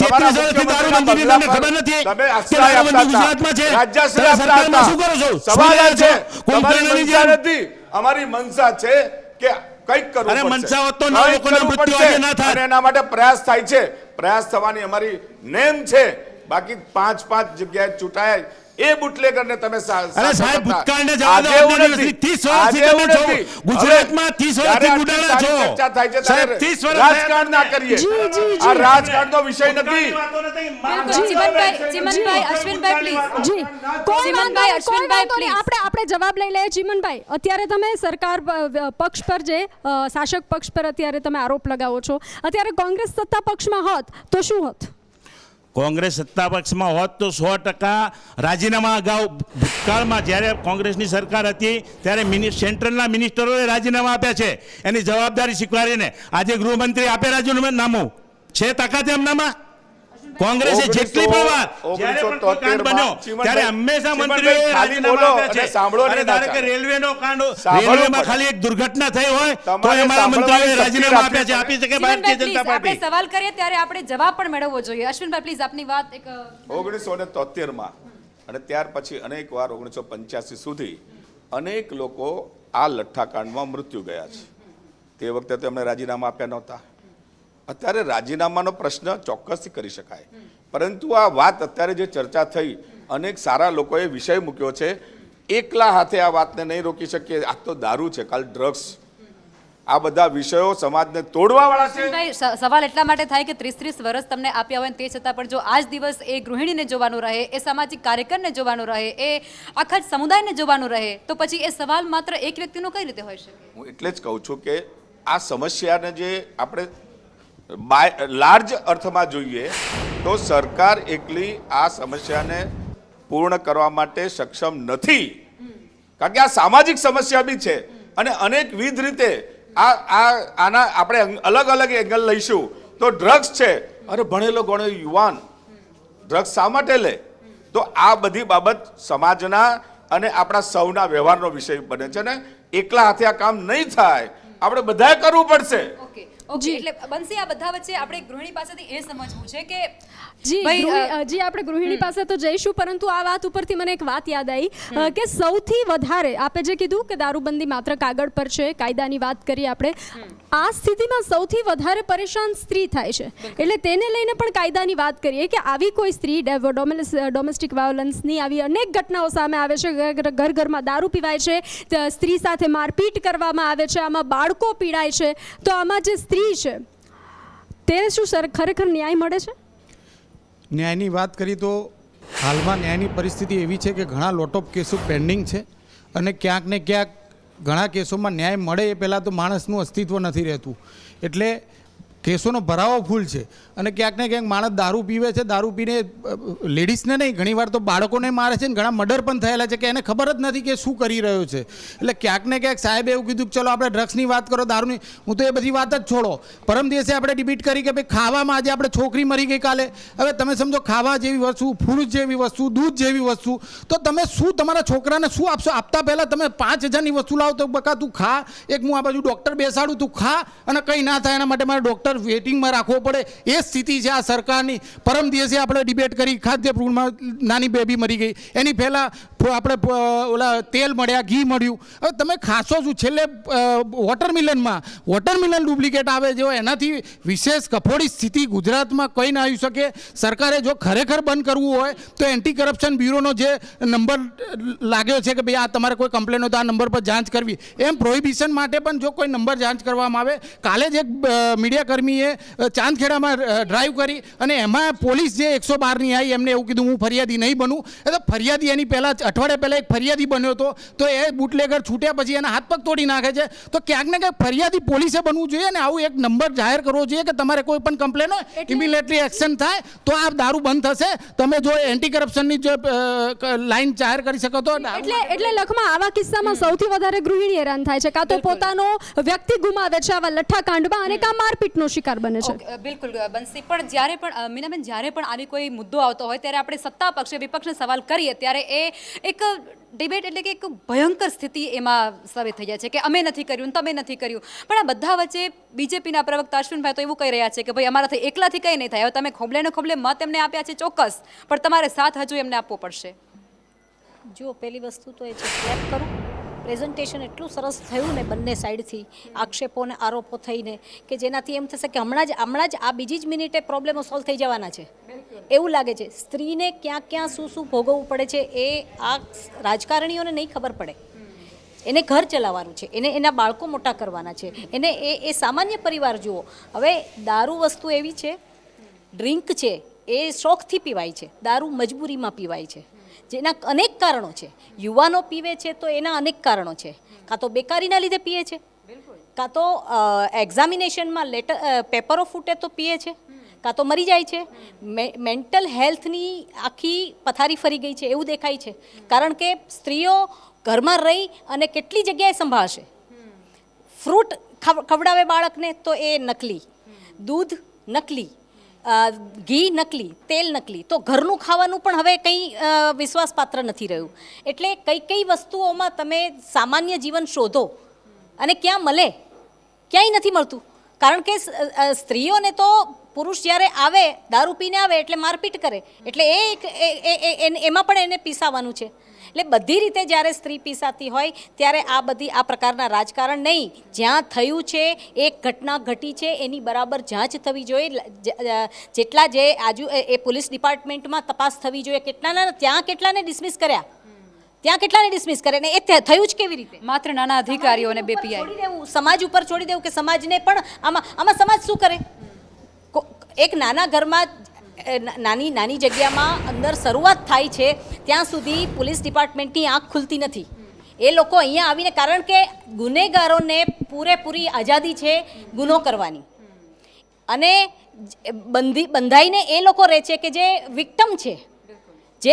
33 તમારા વર્ષથી મુખ્યમંત્રીના દારૂબંધીની તમને બંગલા ખબર પર નથી તમે કે આશ્રય આપતા દારૂબંધી હતા. ગુજરાતમાં છે. રાજ્યાશ્રય તમે આપતા સરકારમાં હતા. શું કરો છો? સવાલ શું આ છે, છો? તમારી કુંભકર્ણની મનસા જેમ. નથી, અમારી મનસા છે કે કંઈક કરવું અરે પડશે. મનસા હોત તો નવ કંઈક લોકોના કરવું મૃત્યુ પડશે. આજે ના થાત. અને એના માટે પ્રયાસ થાય છે. પ્રયાસ થવાની અમારી નેમ છે. બાકી 5 જગ્યાએ ચૂંટાય એ બુટલેગરને તમે અરે સાહેબ, ભૂતકાળને જવા દો. 30 વર્ષથી તમે છો ગુજરાતમાં, 30 વર્ષથી ગુડાણા છો. ચર્ચા થાય છે સાહેબ, ત્યારે 30 વર્ષ રાજકારણ ના કરીએ. આ રાજકારણનો વિષય નથી. બિલકુલ ચિમનભાઈ અશ્વિનભાઈ પ્લીઝ. જી કોઈ ચિમનભાઈ, અશ્વિનભાઈ, વાંધો નહીં. please. આપણે જવાબ લઈ લઈએ. ચિમનભાઈ, અત્યારે તમે સરકાર પક્ષ પર જે શાસક પક્ષ પર અત્યારે તમે આરોપ લગાવો છો, અત્યારે કોંગ્રેસ સત્તા પક્ષમાં હોત તો શું હોત? કોંગ્રેસ સત્તા પક્ષમાં હોત તો 100% રાજીનામા અગાઉ ભૂતકાળમાં જ્યારે કોંગ્રેસની સરકાર હતી ત્યારે સેન્ટ્રલના મિનિસ્ટરોએ રાજીનામા આપ્યા છે એની જવાબદારી સ્વીકારીને. આજે ગૃહમંત્રી આપે રાજીનામું છે તાકાત એમનામાં? કોંગ્રેસે જેટલી પણ વાર જ્યારે પણ કોઈ કાંડ બન્યો ત્યારે હંમેશા મંત્રીઓએ રાજીનામા આપ્યા છે. અને ધારો કે રેલવેનો કાંડ, રેલવેમાં ખાલી એક દુર્ઘટના થઈ હોય તો એમાં મંત્રીઓએ રાજીનામા આપ્યા છે. આપી શકે ભારતીય ચિમનભાઈ જનતા પ્લીઝ, આપણે પાર્ટી. સવાલ કરીએ ત્યારે આપણે જવાબ પણ મેળવવો જોઈએ. અશ્વિનભાઈ પ્લીઝ આપની વાત એક 1973માં અને ત્યાર પછી અનેક વાર 1985 સુધી અનેક લોકો આ લઠ્ઠાકાંડમાં મૃત્યુ ગયા છે. તે વખતે તો એમણે રાજીનામા આપ્યા નહોતા. અત્યારે રાજીનામાનો પ્રશ્ન ચોક્કસથી કરી શકાય, પરંતુ આ વાત અત્યારે જે ચર્ચા થઈ, અનેક સારા લોકોએ વિષય મૂક્યો છે. એકલા હાથે આ વાતને નહીં રોકી શકીએ. આ તો દારૂ છે, કાલ ડ્રગ્સ, આ બધા વિષયો સમાજને તોડવાવાળા છે. અશ્વિનભાઈ, સવાલ એટલા માટે થાય કે 30 વર્ષ તમને આપ્યા હોય તે છતાં પણ જો આજ દિવસ એ ગૃહિણીને જોવાનું રહે, એ સામાજિક કાર્યકરને જોવાનું રહે, એ આખા સમુદાયને જોવાનું રહે, તો પછી એ સવાલ માત્ર એક વ્યક્તિનો કઈ રીતે હોઈ શકે? હું એટલે જ કહું છું કે આ સમસ્યાને જે આપણે લાર્જ અર્થમાં જોઈએ તો સરકાર એકલી આ સમસ્યાને પૂર્ણ કરવા માટે સક્ષમ નથી, કારણ કે આ સામાજિક સમસ્યા બી છે અને અનેકવિધ રીતે આના આપણે અલગ અલગ એંગલ લઈશું તો ડ્રગ્સ છે. અરે ભણેલો ગણેલો યુવાન ડ્રગ્સ શા માટે લે? તો આ બધી બાબત સમાજના અને આપણા સૌના વ્યવહારનો વિષય બને છે ને એકલા હાથે આ કામ નહીં થાય, આપણે બધાએ કરવું પડશે. ઓકે એટલે બંસી, આ બધા વચ્ચે આપણે ગૃહિણી પાસેથી એ સમજવું છે કે જી આપણે ગૃહિણી પાસે તો જઈશું, પરંતુ આ વાત ઉપરથી મને એક વાત યાદ આવી કે સૌથી વધારે આપે જે કીધું કે દારૂબંધી માત્ર કાગળ પર છે, કાયદાની વાત કરીએ આપણે, આ સ્થિતિમાં સૌથી વધારે પરેશાન સ્ત્રી થાય છે. એટલે તેને લઈને પણ કાયદાની વાત કરીએ કે આવી કોઈ સ્ત્રી ડોમેસ્ટિક વાયોલન્સની આવી અનેક ઘટનાઓ સામે આવે છે. ઘરમાં દારૂ પીવાય છે, સ્ત્રી સાથે મારપીટ કરવામાં આવે છે, આમાં બાળકો પીડાય છે. તો આમાં જે સ્ત્રી છે તેને શું ખરેખર ન્યાય મળે છે? ન્યાયની વાત કરી તો હાલમાં ન્યાયની પરિસ્થિતિ એવી છે કે ઘણા લોટ ઓફ કેસો પેન્ડિંગ છે અને ક્યાંક ને ક્યાંક ઘણા કેસોમાં ન્યાય મળે એ પહેલાં તો માણસનું અસ્તિત્વ નથી રહેતું. એટલે કેસોનો ભરાવો ફૂલ છે અને ક્યાંક ને ક્યાંક માણસ દારૂ પીવે છે, દારૂ પીને લેડીઝને નહીં ઘણીવાર તો બાળકોને મારે છે ને ઘણા મર્ડર પણ થયેલા છે કે એને ખબર જ નથી કે શું કરી રહ્યો છે. એટલે ક્યાંક ને ક્યાંક સાહેબે એવું કીધું કે ચલો આપણે ડ્રગ્સની વાત કરો, દારૂની, હું તો એ બધી વાત જ છોડો. પરમ દિવસે આપણે ડિબેટ કરી કે ભાઈ ખાવામાં આજે આપણે છોકરી મરી ગઈ કાલે, હવે તમે સમજો ખાવા જેવી વસ્તુ, ફ્રૂટ જેવી વસ્તુ, દૂધ જેવી વસ્તુ, તો તમે શું તમારા છોકરાને શું આપશો? આપતા પહેલાં તમે 5000ની વસ્તુ લાવો તો બકા તું ખા, એક હું આ બાજુ ડૉક્ટર બેસાડું, તું ખા, અને કંઈ ના થાય એના માટે મારે ડૉક્ટર કિલોમીટર વેઇટિંગમાં રાખવો પડે એ સ્થિતિ છે આ સરકારની. પરમ દિવસે આપણે ડિબેટ કરી ખાદ્ય ફૂડમાં નાની બેબી મરી ગઈ, એની પહેલાં આપણે ઓલા તેલ મળ્યા, ઘી મળ્યું. હવે તમે ખાશો શું? છેલ્લે વોટરમિલન ડુપ્લિકેટ આવે જો એનાથી વિશેષ કફોડી સ્થિતિ ગુજરાતમાં કંઈ ના આવી શકે. સરકારે જો ખરેખર બંધ કરવું હોય તો એન્ટી કરપ્શન બ્યુરોનો જે નંબર લાગ્યો છે કે ભાઈ આ તમારે કોઈ કમ્પ્લેન હોય તો આ નંબર પર જાંચ કરવી, એમ પ્રોહિબિશન માટે પણ જો કોઈ નંબર જાંચ કરવામાં આવે. કાલે જ એક મીડિયાકર્મીએ ચાંદખેડામાં ડ્રાઈવ કરી અને એમાં પોલીસ જે 112ની આવી એમને એવું કીધું હું ફરિયાદી નહીં બનું. એ તો ફરિયાદી એની પહેલાં અઠવાડિયા પહેલાં એક ફરિયાદી બન્યો હતો તો એ બુટલેગર છૂટ્યા પછી એના હાથ પગ તોડી નાખે છે. તો ક્યાંક ને ક્યાંક ફરિયાદી પોલીસે બનવું જોઈએ ને આવું એક નંબર જાહેર કરવો જોઈએ કે તમારે કોઈ પણ કમ્પ્લેન હોય ઇમિડિયેટલી એક્શન થાય તો આ દારૂ બંધ થશે. તમે જો એન્ટી કરપ્શનની જો લાઈન જાહેર કરી શકો તો એટલે લખમાં આવા કિસ્સામાં સૌથી વધારે ગૃહિણી હેરાન થાય છે, કાં તો પોતાનો વ્યક્તિ ગુમાવે છે આવા લઠ્ઠાકાંડમાં અને કાં મારપીટનો શિકાર બને છે. બિલકુલ બંસી, પણ જ્યારે પણ મીનાબેન જ્યારે પણ આવી કોઈ મુદ્દો આવતો હોય ત્યારે આપણે સત્તા પક્ષે વિપક્ષને સવાલ કરીએ ત્યારે એ એક ડિબેટ એટલે કે એક ભયંકર સ્થિતિ એમાં સાબિત થઈ જાય છે કે અમે નથી કર્યું, તમે નથી કર્યું. પણ આ બધા વચ્ચે બીજેપીના પ્રવક્તા અશ્વિનભાઈ તો એવું કહી રહ્યા છે કે ભાઈ અમારાથી એકલાથી કંઈ નહીં થાય. હવે તમે ખોબલે ને ખોબલે મત એમને આપ્યા છે ચોક્કસ, પણ તમારે સાથ હજુ એમને આપવો પડશે. જો પહેલી વસ્તુ તો એ છે ક્લેપ કરું. પ્રેઝન્ટેશન એટલું સરસ થયું ને બંને સાઈડથી, આક્ષેપો ને આરોપો થઈને કે જેનાથી એમ થશે કે હમણાં જ આ બીજી જ મિનિટે પ્રોબ્લેમો સોલ્વ થઈ જવાના છે એવું લાગે છે. સ્ત્રીને ક્યાં ક્યાં શું ભોગવવું પડે છે એ આ રાજકારણીઓને નહીં ખબર પડે. એને ઘર ચલાવવાનું છે, એને એના બાળકો મોટા કરવાના છે, એને એ સામાન્ય પરિવાર જુઓ. હવે દારૂ વસ્તુ એવી છે, ડ્રિંક છે એ શોખથી પીવાય છે, દારૂ મજબૂરીમાં પીવાય છે, જેના અનેક કારણો છે. યુવાનો પીવે છે તો એના અનેક કારણો છે. કાં તો બેકારીના લીધે પીએ છે, કાં તો એક્ઝામિનેશનમાં પેપરો ફૂટે તો પીએ છે, કાં તો મરી જાય છે. મેન્ટલ હેલ્થની આખી પથારી ફરી ગઈ છે એવું દેખાય છે. કારણ કે સ્ત્રીઓ ઘરમાં રહી અને કેટલી જગ્યાએ સંભાળશે. ફ્રૂટ ખવડાવે બાળકને તો એ નકલી, દૂધ નકલી, ઘી નકલી, તેલ નકલી. તો ઘરનું ખાવાનું પણ હવે કંઈ વિશ્વાસપાત્ર નથી રહ્યું. એટલે કઈ વસ્તુઓમાં તમે સામાન્ય જીવન શોધો અને ક્યાં મળે? ક્યાંય નથી મળતું. કારણ કે સ્ત્રીઓને તો પુરુષ જ્યારે આવે દારૂ પીને આવે એટલે મારપીટ કરે, એટલે એમાં પણ એને પીસાવાનું છે. એટલે બધી રીતે જ્યારે સ્ત્રી પીસાતી હોય ત્યારે આ પ્રકારના રાજકારણ નહીં. જ્યાં થયું છે એક ઘટના ઘટી છે એની બરાબર જાંચ થવી જોઈએ. જેટલા જે એ પોલીસ ડિપાર્ટમેન્ટમાં તપાસ થવી જોઈએ. કેટલાને ડિસમિસ કર્યા, ત્યાં કેટલાને ડિસમિસ કરે ને એ થયું જ કેવી રીતે? માત્ર નાના અધિકારીઓને BPI સમાજ ઉપર છોડી દેવું કે સમાજને પણ આમાં સમાજ શું કરે? એક નાના ઘરમાં નાની જગ્યામાં અંદર શરૂઆત થાય છે ત્યાં સુધી પોલીસ ડિપાર્ટમેન્ટની આંખ ખુલતી નથી. એ લોકો અહીંયા આવીને, કારણ કે ગુનેગારોને પૂરેપૂરી આઝાદી છે ગુનો કરવાની, અને બંધાઈને એ લોકો રહે છે કે જે વિક્ટમ છે, જે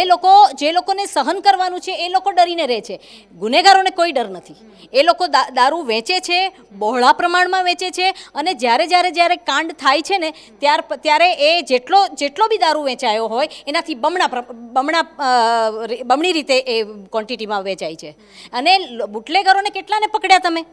લોકોને સહન કરવાનું છે એ લોકો ડરીને રહે છે. ગુનેગારોને કોઈ ડર નથી. એ લોકો દારૂ વેચે છે, બહોળા પ્રમાણમાં વેચે છે, અને જ્યારે કાંડ થાય છે ને ત્યારે એ જેટલો બી દારૂ વેચાયો હોય એનાથી બમણી રીતે એ ક્વોન્ટિટીમાં વેચાય છે. અને બુટલેગરોને કેટલાને પકડ્યા તમે?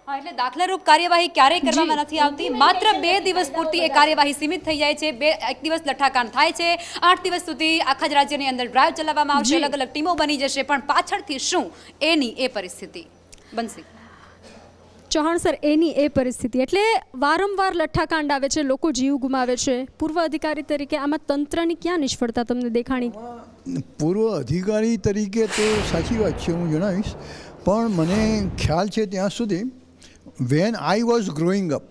હા, એટલે દાખલારૂપ કાર્યવાહી ક્યારેય કરવામાં નથી આવતી. માત્ર 2 દિવસ પૂરતી એ કાર્યવાહી સીમિત થઈ જાય છે. એક દિવસ લઠ્ઠાકાંડ થાય છે, 8 દિવસ સુધી આખા જ રાજ્યની અંદર ડ્રાઈવ ચલાવવામાં આવશે, અલગ અલગ ટીમો બની જશે, પણ પાછળથી શું એની એ પરિસ્થિતિ બનશે. ચૌહાણ સર, એની એ પરિસ્થિતિ એટલે વારંવાર લઠ્ઠાકાંડ આવે છે, લોકો જીવ ગુમાવે છે. પૂર્વ અધિકારી તરીકે આમાં તંત્રની ક્યાં નિષ્ફળતા તમને દેખાણી? પૂર્વ અધિકારી તરીકે તો સાચી વાત છે, હું જણાવીશ. પણ મને ખ્યાલ છે ત્યાં સુધી van I was growing up,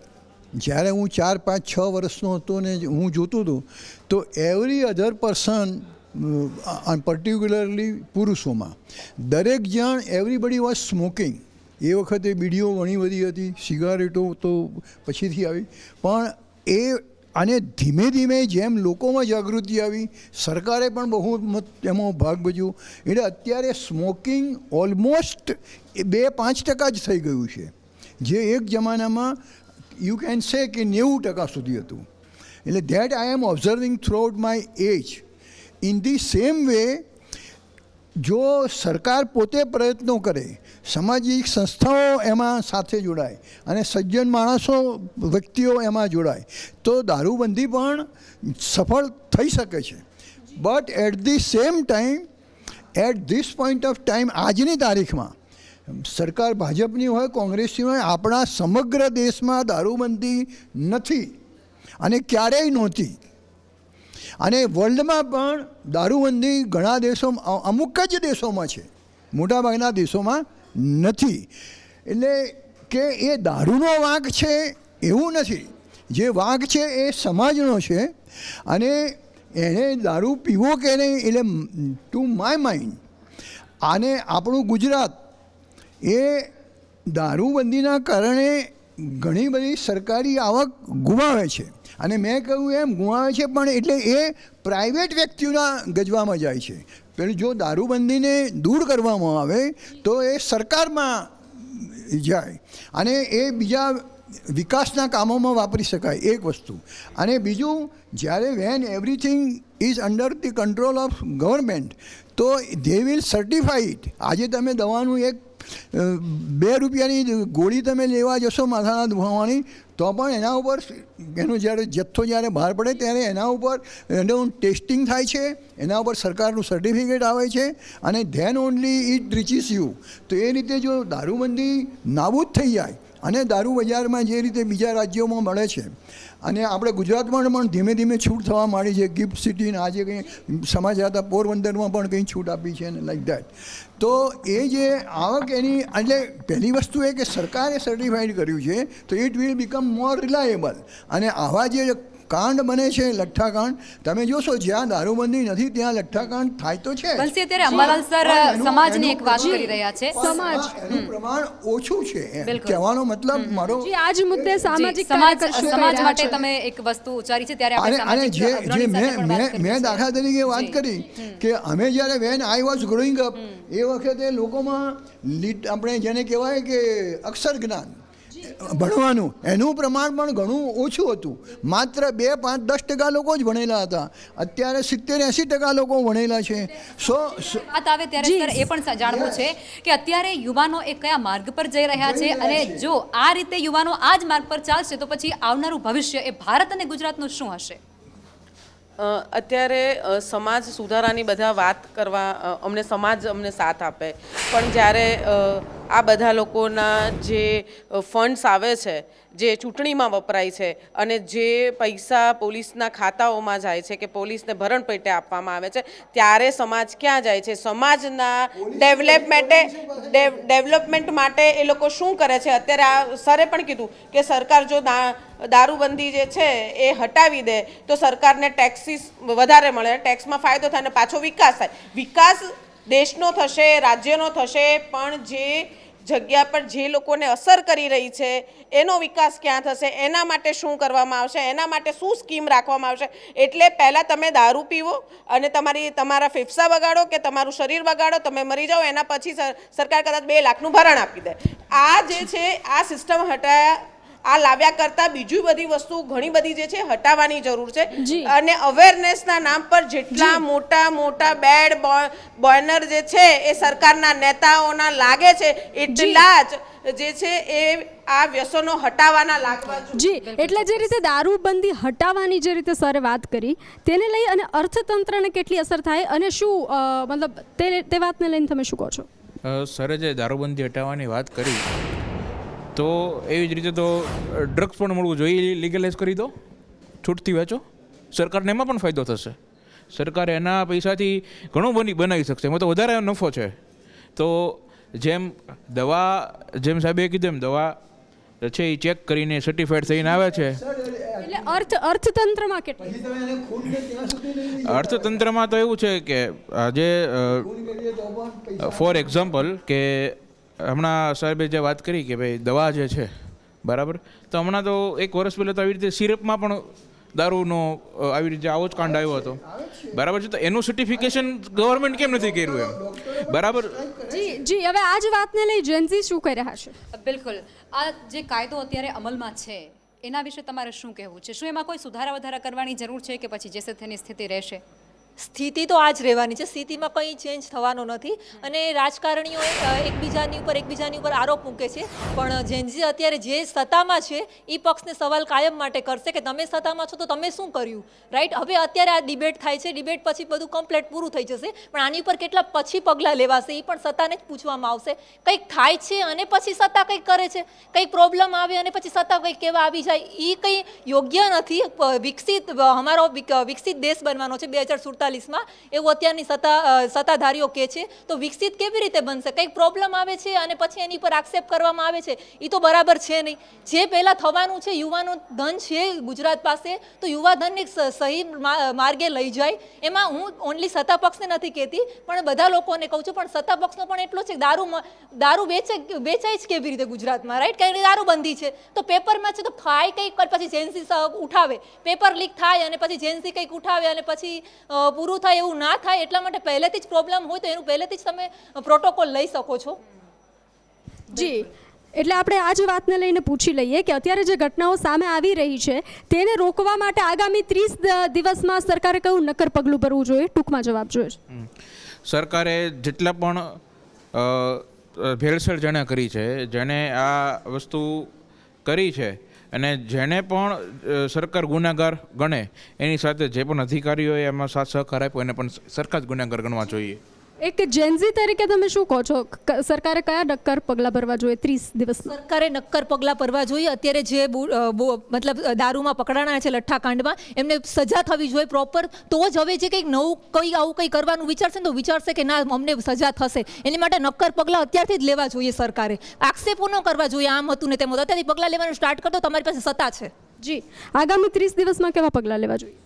જ્યારે હું 4, 5, 6 વર્ષનો હતો ને હું જોતું હતું તો એવરી અધર પર્સન, પર્ટિક્યુલરલી પુરુષોમાં દરેક જણ એવરીબડી વોઝ સ્મોકિંગ. એ વખતે બીડીઓ ઘણી બધી હતી, સિગારેટો તો પછીથી આવી. પણ અને ધીમે ધીમે જેમ લોકોમાં જાગૃતિ આવી, સરકારે પણ બહુ એમાં ભાગ ભજવ્યો. એટલે અત્યારે સ્મોકિંગ ઓલમોસ્ટ 2-5% જ થઈ ગયું છે, જે એક જમાનામાં યુ કેન સે કે 90% સુધી હતું. એટલે that I am observing throughout my age. In the same way જો સરકાર પોતે પ્રયત્નો કરે, સામાજિક સંસ્થાઓ એમાં સાથે જોડાય અને સજ્જન માણસો વ્યક્તિઓ એમાં જોડાય તો દારૂબંધી પણ સફળ થઈ શકે છે. But at the same time, at this point of time, આજની તારીખમાં સરકાર ભાજપની હોય, કોંગ્રેસની હોય, આપણા સમગ્ર દેશમાં દારૂબંધી નથી અને ક્યારેય નહોતી. અને વર્લ્ડમાં પણ દારૂબંધી ઘણા દેશોમાં, અમુક જ દેશોમાં છે, મોટાભાગના દેશોમાં નથી. એટલે કે એ દારૂનો વાંક છે એવું નથી. જે વાંક છે એ સમાજનો છે અને એને દારૂ પીવો કે નહીં, એટલે ટુ માય માઇન્ડ આને આપણું ગુજરાત એ દારૂબંધીના કારણે ઘણી બધી સરકારી આવક ગુમાવે છે. અને મેં કહ્યું એમ ગુમાવે છે પણ એટલે એ પ્રાઇવેટ વ્યક્તિઓના ગજવામાં જાય છે. પેલું જો દારૂબંધીને દૂર કરવામાં આવે તો એ સરકારમાં જાય અને એ બીજા વિકાસના કામોમાં વાપરી શકાય, એક વસ્તુ. અને બીજું, જ્યારે when everything is under the control of government તો દે વિલ સર્ટિફાઈ ઇટ. આજે તમે દવાનું એક 2 રૂપિયાની ગોળી તમે લેવા જશો માથાના દુખાવાની તો પણ એના ઉપર એનો જ્યારે જથ્થો જ્યારે બહાર પડે ત્યારે એના ઉપર એનું ટેસ્ટિંગ થાય છે, એના ઉપર સરકારનું સર્ટિફિકેટ આવે છે અને ધેન ઓનલી ઇટ રીચીસ યુ. તો એ રીતે જો દારૂબંધી નાબૂદ થઈ જાય અને દારૂ બજારમાં જે રીતે બીજા રાજ્યોમાં મળે છે અને આપણે ગુજરાતમાં પણ ધીમે ધીમે છૂટ થવા માંડી છે. ગિફ્ટ સિટી આજે કંઈ સમાચાર હતા, પોરબંદરમાં પણ કંઈ છૂટ આપી છે ને લાઈક દેટ. તો એ જે આવક એની, એટલે પહેલી વસ્તુ એ કે સરકારે સર્ટિફાઈડ કર્યું છે તો it will become more reliable. અને આવા જે કાંડ બને છે, લઠ્ઠાકાંડ, તમે જોશો જ્યાં દારૂબંધી નથી ત્યાં લઠ્ઠાકાંડ થાય તો છે. બંસી, અત્યારે અંબાલાલ સર સમાજની એક વાત કરી રહ્યા છે. સમાજ એનું પ્રમાણ ઓછું છે કહેવાનો મતલબ મારો. જી, આજ મુદ્દે સામાજિક સમાજ માટે તમે એક વસ્તુ ઉચ્ચારી છે ત્યારે આપણે અને સામાજિક જે અગ્રણી સાથે પણ વાત કરી મેં છે. દાખલા તરીકે વાત કરી કે અમે જ્યારે when I was growing up એ વખતે લોકોમાં આપણે જેને કહેવાય કે અક્ષર જ્ઞાન ભણવાનું એનું પ્રમાણ પણ ઘણું ઓછું હતું. માત્ર 2, 5, 10% લોકો જ ભણેલા હતા. અત્યારે 70-80% લોકો ભણેલા છે. વાત આવે ત્યારે સર એ પણ જાણવું છે કે અત્યારે યુવાનો એ કયા માર્ગ પર જઈ રહ્યા છે અને જો આ રીતે યુવાનો આ જ માર્ગ પર ચાલશે તો પછી આવનારું ભવિષ્ય એ ભારત અને ગુજરાતનું શું હશે? અત્યારે સમાજ સુધારાની બધા વાત કરવા સમાજ અમને સાથ આપે પણ જ્યારે આ બધા લોકોના જે ફંડ્સ આવે છે જે ચૂંટણીમાં વપરાય છે અને જે પૈસા પોલીસના ખાતાઓમાં જાય છે કે પોલીસને ભરણ પેટે આપવામાં આવે છે ત્યારે સમાજ ક્યાં જાય છે? સમાજના ડેવલપમેન્ટ માટે એ લોકો શું કરે છે? અત્યારે આ સરે પણ કીધું કે સરકાર જો દારૂબંધી જે છે એ હટાવી દે તો સરકારને ટેક્સીસ વધારે મળે, ટેક્સમાં ફાયદો થાય અને પાછો વિકાસ થાય. વિકાસ દેશનો થશે, રાજ્યનો થશે, પણ જે જગ્યા પર જે લોકોને અસર કરી રહી છે એનો વિકાસ ક્યાં થશે? એના માટે શું કરવામાં આવશે? એના માટે શું સ્કીમ રાખવામાં આવશે? એટલે પહેલાં તમે દારૂ પીવો અને તમારા ફેફસા બગાડો કે તમારું શરીર બગાડો, તમે મરી જાઓ, એના પછી સરકાર કદાચ 2 લાખનું ભરણ આપી દે. આ જે છે આ સિસ્ટમ આ લાવ્યા કરતાં બીજી બધી વસ્તુ ઘણી બધી જે છે હટાવવાની જરૂર છે. અને અવેરનેસના નામ પર જેટલા મોટા બેડ બોનર જે છે એ સરકારના નેતાઓના લાગે છે એટલા જ જે છે એ આ વ્યસનો હટાવવાના લાગવા જોઈએ. જી, એટલે જે રીતે દારૂબંધી હટાવવાની જે રીતે સરે વાત કરી તેને લઈ અને અર્થતંત્રને કેટલી અસર થાય અને શું મતલબ તે વાતને લઈને તમે શું કહો છો? સરે જે દારૂબંધી હટાવવાની વાત કરી તો એવી જ રીતે તો ડ્રગ્સ પણ મળવું જોઈએ, લીગલાઇઝ કરી દો, છૂટથી વેચો, સરકારને એમાં પણ ફાયદો થશે. સરકાર એના પૈસાથી ઘણું બનાવી શકશે, એમાં તો વધારે નફો છે. તો જેમ સાહેબે કીધું એમ દવા છે એ ચેક કરીને સર્ટિફાઈડ થઈને આવે છે. એટલે અર્થતંત્રમાં કેટલી અર્થતંત્રમાં તો એવું છે કે આજે ફોર એક્ઝામ્પલ કે હમણાં સાહેબે જે વાત કરી કે ભાઈ દવા જે છે બરાબર, તો હમણાં તો 1 વર્ષ પહેલાં તો આવી રીતે સિરપમાં પણ દારૂનો આવી રીતે આવો જ કાંડ આવ્યો હતો બરાબર છે. તો એનું સર્ટિફિકેશન ગવર્મેન્ટ કેમ નથી કર્યું એમ બરાબર? જી, હવે આ જ વાતને લઈ જેનઝી શું કહી રહ્યા છે? બિલકુલ, આ જે કાયદો અત્યારે અમલમાં છે એના વિશે તમારે શું કહેવું છે? શું એમાં કોઈ સુધારા વધારા કરવાની જરૂર છે કે પછી જેસે તેની સ્થિતિ રહેશે? સ્થિતિ તો આ જ રહેવાની છે, સ્થિતિમાં કંઈ ચેન્જ થવાનો નથી. અને રાજકારણીઓ એકબીજાની ઉપર આરોપ મૂકે છે, પણ જેનજી અત્યારે જે સત્તામાં છે એ પક્ષને સવાલ કાયમ માટે કરશે કે તમે સત્તામાં છો તો તમે શું કર્યું, રાઈટ. હવે અત્યારે આ ડિબેટ થાય છે, ડિબેટ પછી બધું કમ્પ્લીટ પૂરું થઈ જશે, પણ આની ઉપર કેટલા પછી પગલાં લેવાશે એ પણ સત્તાને જ પૂછવામાં આવશે. કંઈક થાય છે અને પછી સત્તા કંઈક કરે છે, કંઈક પ્રોબ્લેમ આવે અને પછી સત્તા કંઈક કહેવા આવી જાય, એ કંઈ યોગ્ય નથી. અમારો વિકસિત દેશ બનવાનો છે 2047માં, એવું અત્યારની સત્તાધારીઓ કહે છે, તો વિકસિત કેવી રીતે બનશે? કંઈક પ્રોબ્લેમ આવે છે અને પછી એની પર આક્ષેપ કરવામાં આવે છે, એ તો બરાબર છે નહીં. જે પહેલાં થવાનું છે, યુવાનો ધન છે ગુજરાત પાસે, તો યુવા ધનને સહી માર્ગે લઈ જાય. એમાં હું ઓનલી સત્તા પક્ષને નથી કહેતી, પણ બધા લોકોને કહું છું, પણ સત્તા પક્ષનો પણ એટલો છે કે દારૂ વેચાય જ કેવી રીતે ગુજરાતમાં, રાઈટ. કારણ કે દારૂબંધી છે તો પેપરમાં છે, તો થાય કંઈક પછી જેન્સી ઉઠાવે, પેપર લીક થાય અને પછી જેન્સી કંઈક ઉઠાવે અને પછી પૂરું થાય, એવું ના થાય. એટલા માટે પહેલેથી જ પ્રોબ્લેમ હોય તો એનું પહેલેથી જ તમે પ્રોટોકોલ લઈ શકો છો. જી, એટલે આપણે આ જ વાતને લઈને પૂછી લઈએ કે અત્યારે જે ઘટનાઓ સામે આવી રહી છે તેને રોકવા માટે આગામી 30 દિવસમાં સરકારે કયું નક્કર પગલું ભરવું જોઈએ? ટૂંકમાં જવાબ જોઈએ છે. સરકારે જેટલા પણ ભેળસેળ જેણે કરી છે, જેણે આ વસ્તુ કરી છે અને જેને પણ સરકાર ગુનેગાર ગણે એની સાથે જે પણ અધિકારીઓએ એમાં સાથ સહકાર આપ્યો એને પણ સરકાર જ ગુનેગાર ગણવા જોઈએ. એક જેન્ઝી તરીકે તમે શું કહો છો, સરકારે કયા નક્કર પગલાં ભરવા જોઈએ 30 દિવસમાં? સરકારે નક્કર પગલાં ભરવા જોઈએ. અત્યારે જે મતલબ દારૂમાં પકડાણા છે લઠ્ઠાકાંડમાં, એમને સજા થવી જોઈએ પ્રોપર. તો જ હવે જે કંઈક નવું આવું કંઈ કરવાનું વિચારશે ને તો વિચારશે કે ના અમને સજા થશે. એની માટે નક્કર પગલાં અત્યારથી જ લેવા જોઈએ સરકારે. આક્ષેપો ન કરવા જોઈએ આમ હતું ને તેમ હતું. અત્યારથી પગલાં લેવાનું સ્ટાર્ટ કરી દો, તમારી પાસે સત્તા છે. જી, આગામી 30 દિવસમાં કેવા પગલાં લેવા જોઈએ?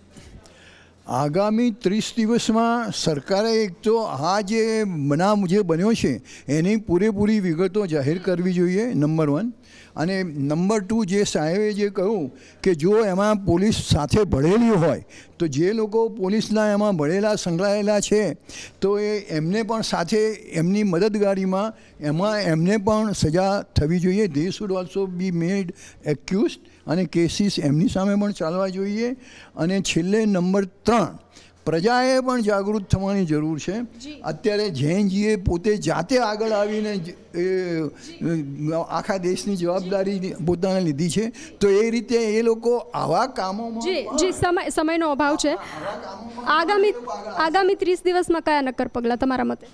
આગામી 30 દિવસમાં સરકારે એક તો આ જે બનાવ જે બન્યો છે એની પૂરેપૂરી વિગતો જાહેર કરવી જોઈએ, નંબર 1. અને નંબર 2, જે સાહેબે જે કહ્યું કે જો એમાં પોલીસ સાથે ભળેલી હોય તો જે લોકો પોલીસના એમાં ભળેલા સંકળાયેલા છે તો એમને પણ સાથે એમની મદદગારીમાં એમને પણ સજા થવી જોઈએ. They should also B made accused અને કેસીસ એમની સામે પણ ચાલવા જોઈએ. અને છેલ્લે નંબર 3, પ્રજાએ પણ જાગૃત થવાની જરૂર છે. અત્યારે જૈનજીએ પોતે જાતે આગળ આવીને આખા દેશની જવાબદારી પોતાને લીધી છે, તો એ રીતે એ લોકો આવા કામોમાં જી સમયનો અભાવ છે. આગામી 30 દિવસમાં કયા નક્કર પગલાં તમારા મતે?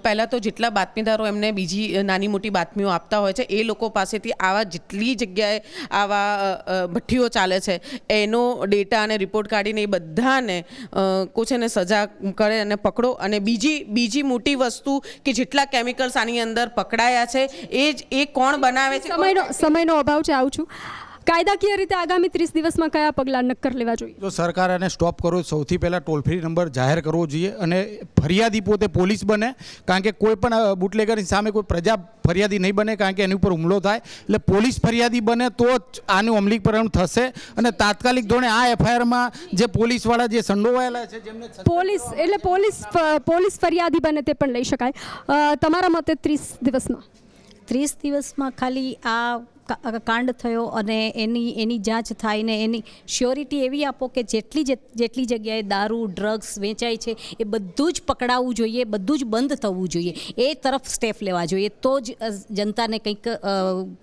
પહેલાં તો જેટલા બાતમીદારો એમને બીજી નાની મોટી બાતમીઓ આપતા હોય છે એ લોકો પાસેથી આવા જેટલી જગ્યાએ આવા ભઠ્ઠીઓ ચાલે છે એનો ડેટા અને રિપોર્ટ કાઢીને એ બધાને કોચેને સજા કરે અને પકડો. અને બીજી મોટી વસ્તુ કે જેટલા કેમિકલ્સ આની અંદર પકડાયા છે એ કોણ બનાવે છે. સમયનો અભાવ છે, આવું છું. કાયદાકીય રીતે આગામી 30 દિવસમાં કયા પગલાં નક્કર લેવા જોઈએ? જો સરકાર આને સ્ટોપ કરવો, સૌથી પહેલાં ટોલ ફ્રી નંબર જાહેર કરવો જોઈએ અને ફરિયાદી પોતે પોલીસ બને, કારણ કે કોઈ પણ બુટલેગરની સામે કોઈ પ્રજા ફરિયાદી નહીં બને, કારણ કે એની ઉપર હુમલો થાય. એટલે પોલીસ ફરિયાદી બને તો જ આનું અમલીકરણ થશે અને તાત્કાલિક ધોરણે આ એફઆઈઆરમાં જે પોલીસવાળા જે સંડોવાયેલા છે જેમને પોલીસ ફરિયાદી બને તે પણ લઈ શકાય. તમારા મતે 30 દિવસમાં ખાલી આ કાંડ થયો અને એની જાંચ થાય ને એની શ્યોરિટી એવી આપો કે જેટલી જગ્યાએ દારૂ ડ્રગ્સ વેચાય છે એ બધું જ પકડાવવું જોઈએ, બધું જ બંધ થવું જોઈએ. એ તરફ સ્ટેપ લેવા જોઈએ, તો જ જનતાને કંઈક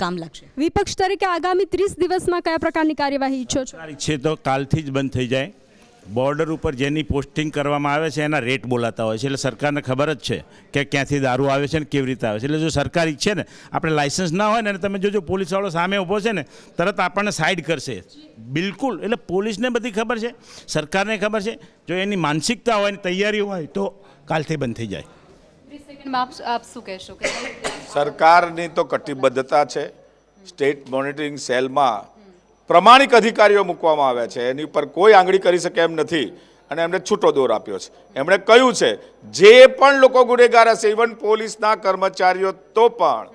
કામ લાગશે. વિપક્ષ તરીકે આગામી 30 દિવસમાં કયા પ્રકારની કાર્યવાહી ઈચ્છો છો? છે તો કાલથી જ બંધ થઈ જાય. બોર્ડર ઉપર જેની પોસ્ટિંગ કરવામાં આવે છે એના રેટ બોલાતા હોય છે, એટલે સરકારને ખબર જ છે કે ક્યાંથી દારૂ આવે છે ને કેવી રીતે આવે છે. એટલે જો સરકાર ઈચ્છે ને, આપણે લાઇસન્સ ના હોય ને, તમે જોજો પોલીસવાળો સામે ઊભો છે ને તરત આપણને સાઈડ કરશે, બિલકુલ. એટલે પોલીસને બધી ખબર છે, સરકારને ખબર છે. જો એની માનસિકતા હોય, તૈયારી હોય તો કાલથી બંધ થઈ જાય. 30 સેકન્ડમાં આપ શું કહેશો? સરકારની તો કટિબદ્ધતા છે. સ્ટેટ મોનિટરિંગ સેલમાં પ્રમાણિક અધિકારીઓ મૂકવામાં આવ્યા છે, એની ઉપર કોઈ આંગળી કરી શકે એમ નથી અને એમને છૂટો દોર આપ્યો છે. એમણે કહ્યું છે જે પણ લોકો ગુનેગાર હશે, ઇવન પોલીસના કર્મચારીઓ, તો પણ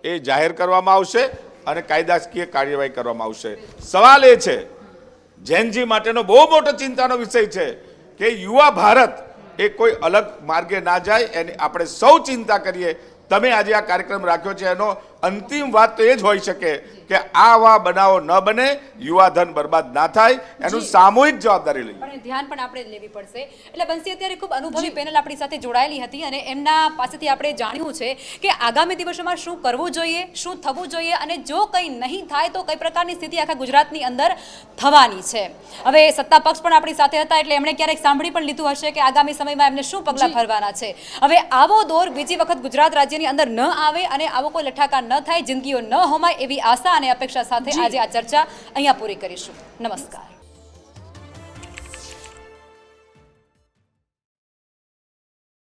એ જાહેર કરવામાં આવશે અને કાયદાકીય કાર્યવાહી કરવામાં આવશે. સવાલ એ છે, જૈનજી માટેનો બહુ મોટો ચિંતાનો વિષય છે કે યુવા ભારત એ કોઈ અલગ માર્ગે ના જાય, એની આપણે સૌ ચિંતા કરીએ. તમે આજે આ કાર્યક્રમ રાખ્યો છે એનો અંતિમ વાત તો એ જ હોઈ શકે કે આવા બનાવો ન બને, યુવાધન બરબાદ ના થાય, એનું સામૂહિક જવાબદારી લઈએ. પણ એ ધ્યાન પણ આપણે જ લેવી પડશે. એટલે બંસી, અત્યારે ખૂબ અનુભવી પેનલ આપણી સાથે જોડાયેલી હતી અને એમના પાસેથી આપણે જાણ્યું છે કે આગામી દિવસોમાં શું કરવું જોઈએ, શું થવું જોઈએ અને જો કંઈ નહીં થાય તો કઈ પ્રકારની સ્થિતિ આખા ગુજરાતની અંદર થવાની છે. હવે સત્તા પક્ષ પણ આપણી સાથે હતા એટલે એમણે ક્યારેક સાંભળી પણ લીધું હશે કે આગામી સમયમાં એમને શું પગલાં ભરવાના છે. હવે આવો દોર બીજી વખત ગુજરાત રાજ્યની અંદર ન આવે અને આવો કોઈ લઠાકાર ન થાય, જિંદગીઓ ન હોમાય એવી આશા અને અપેક્ષા સાથે આજે આ ચર્ચા અહીંયા પૂરી કરીશું. નમસ્કાર.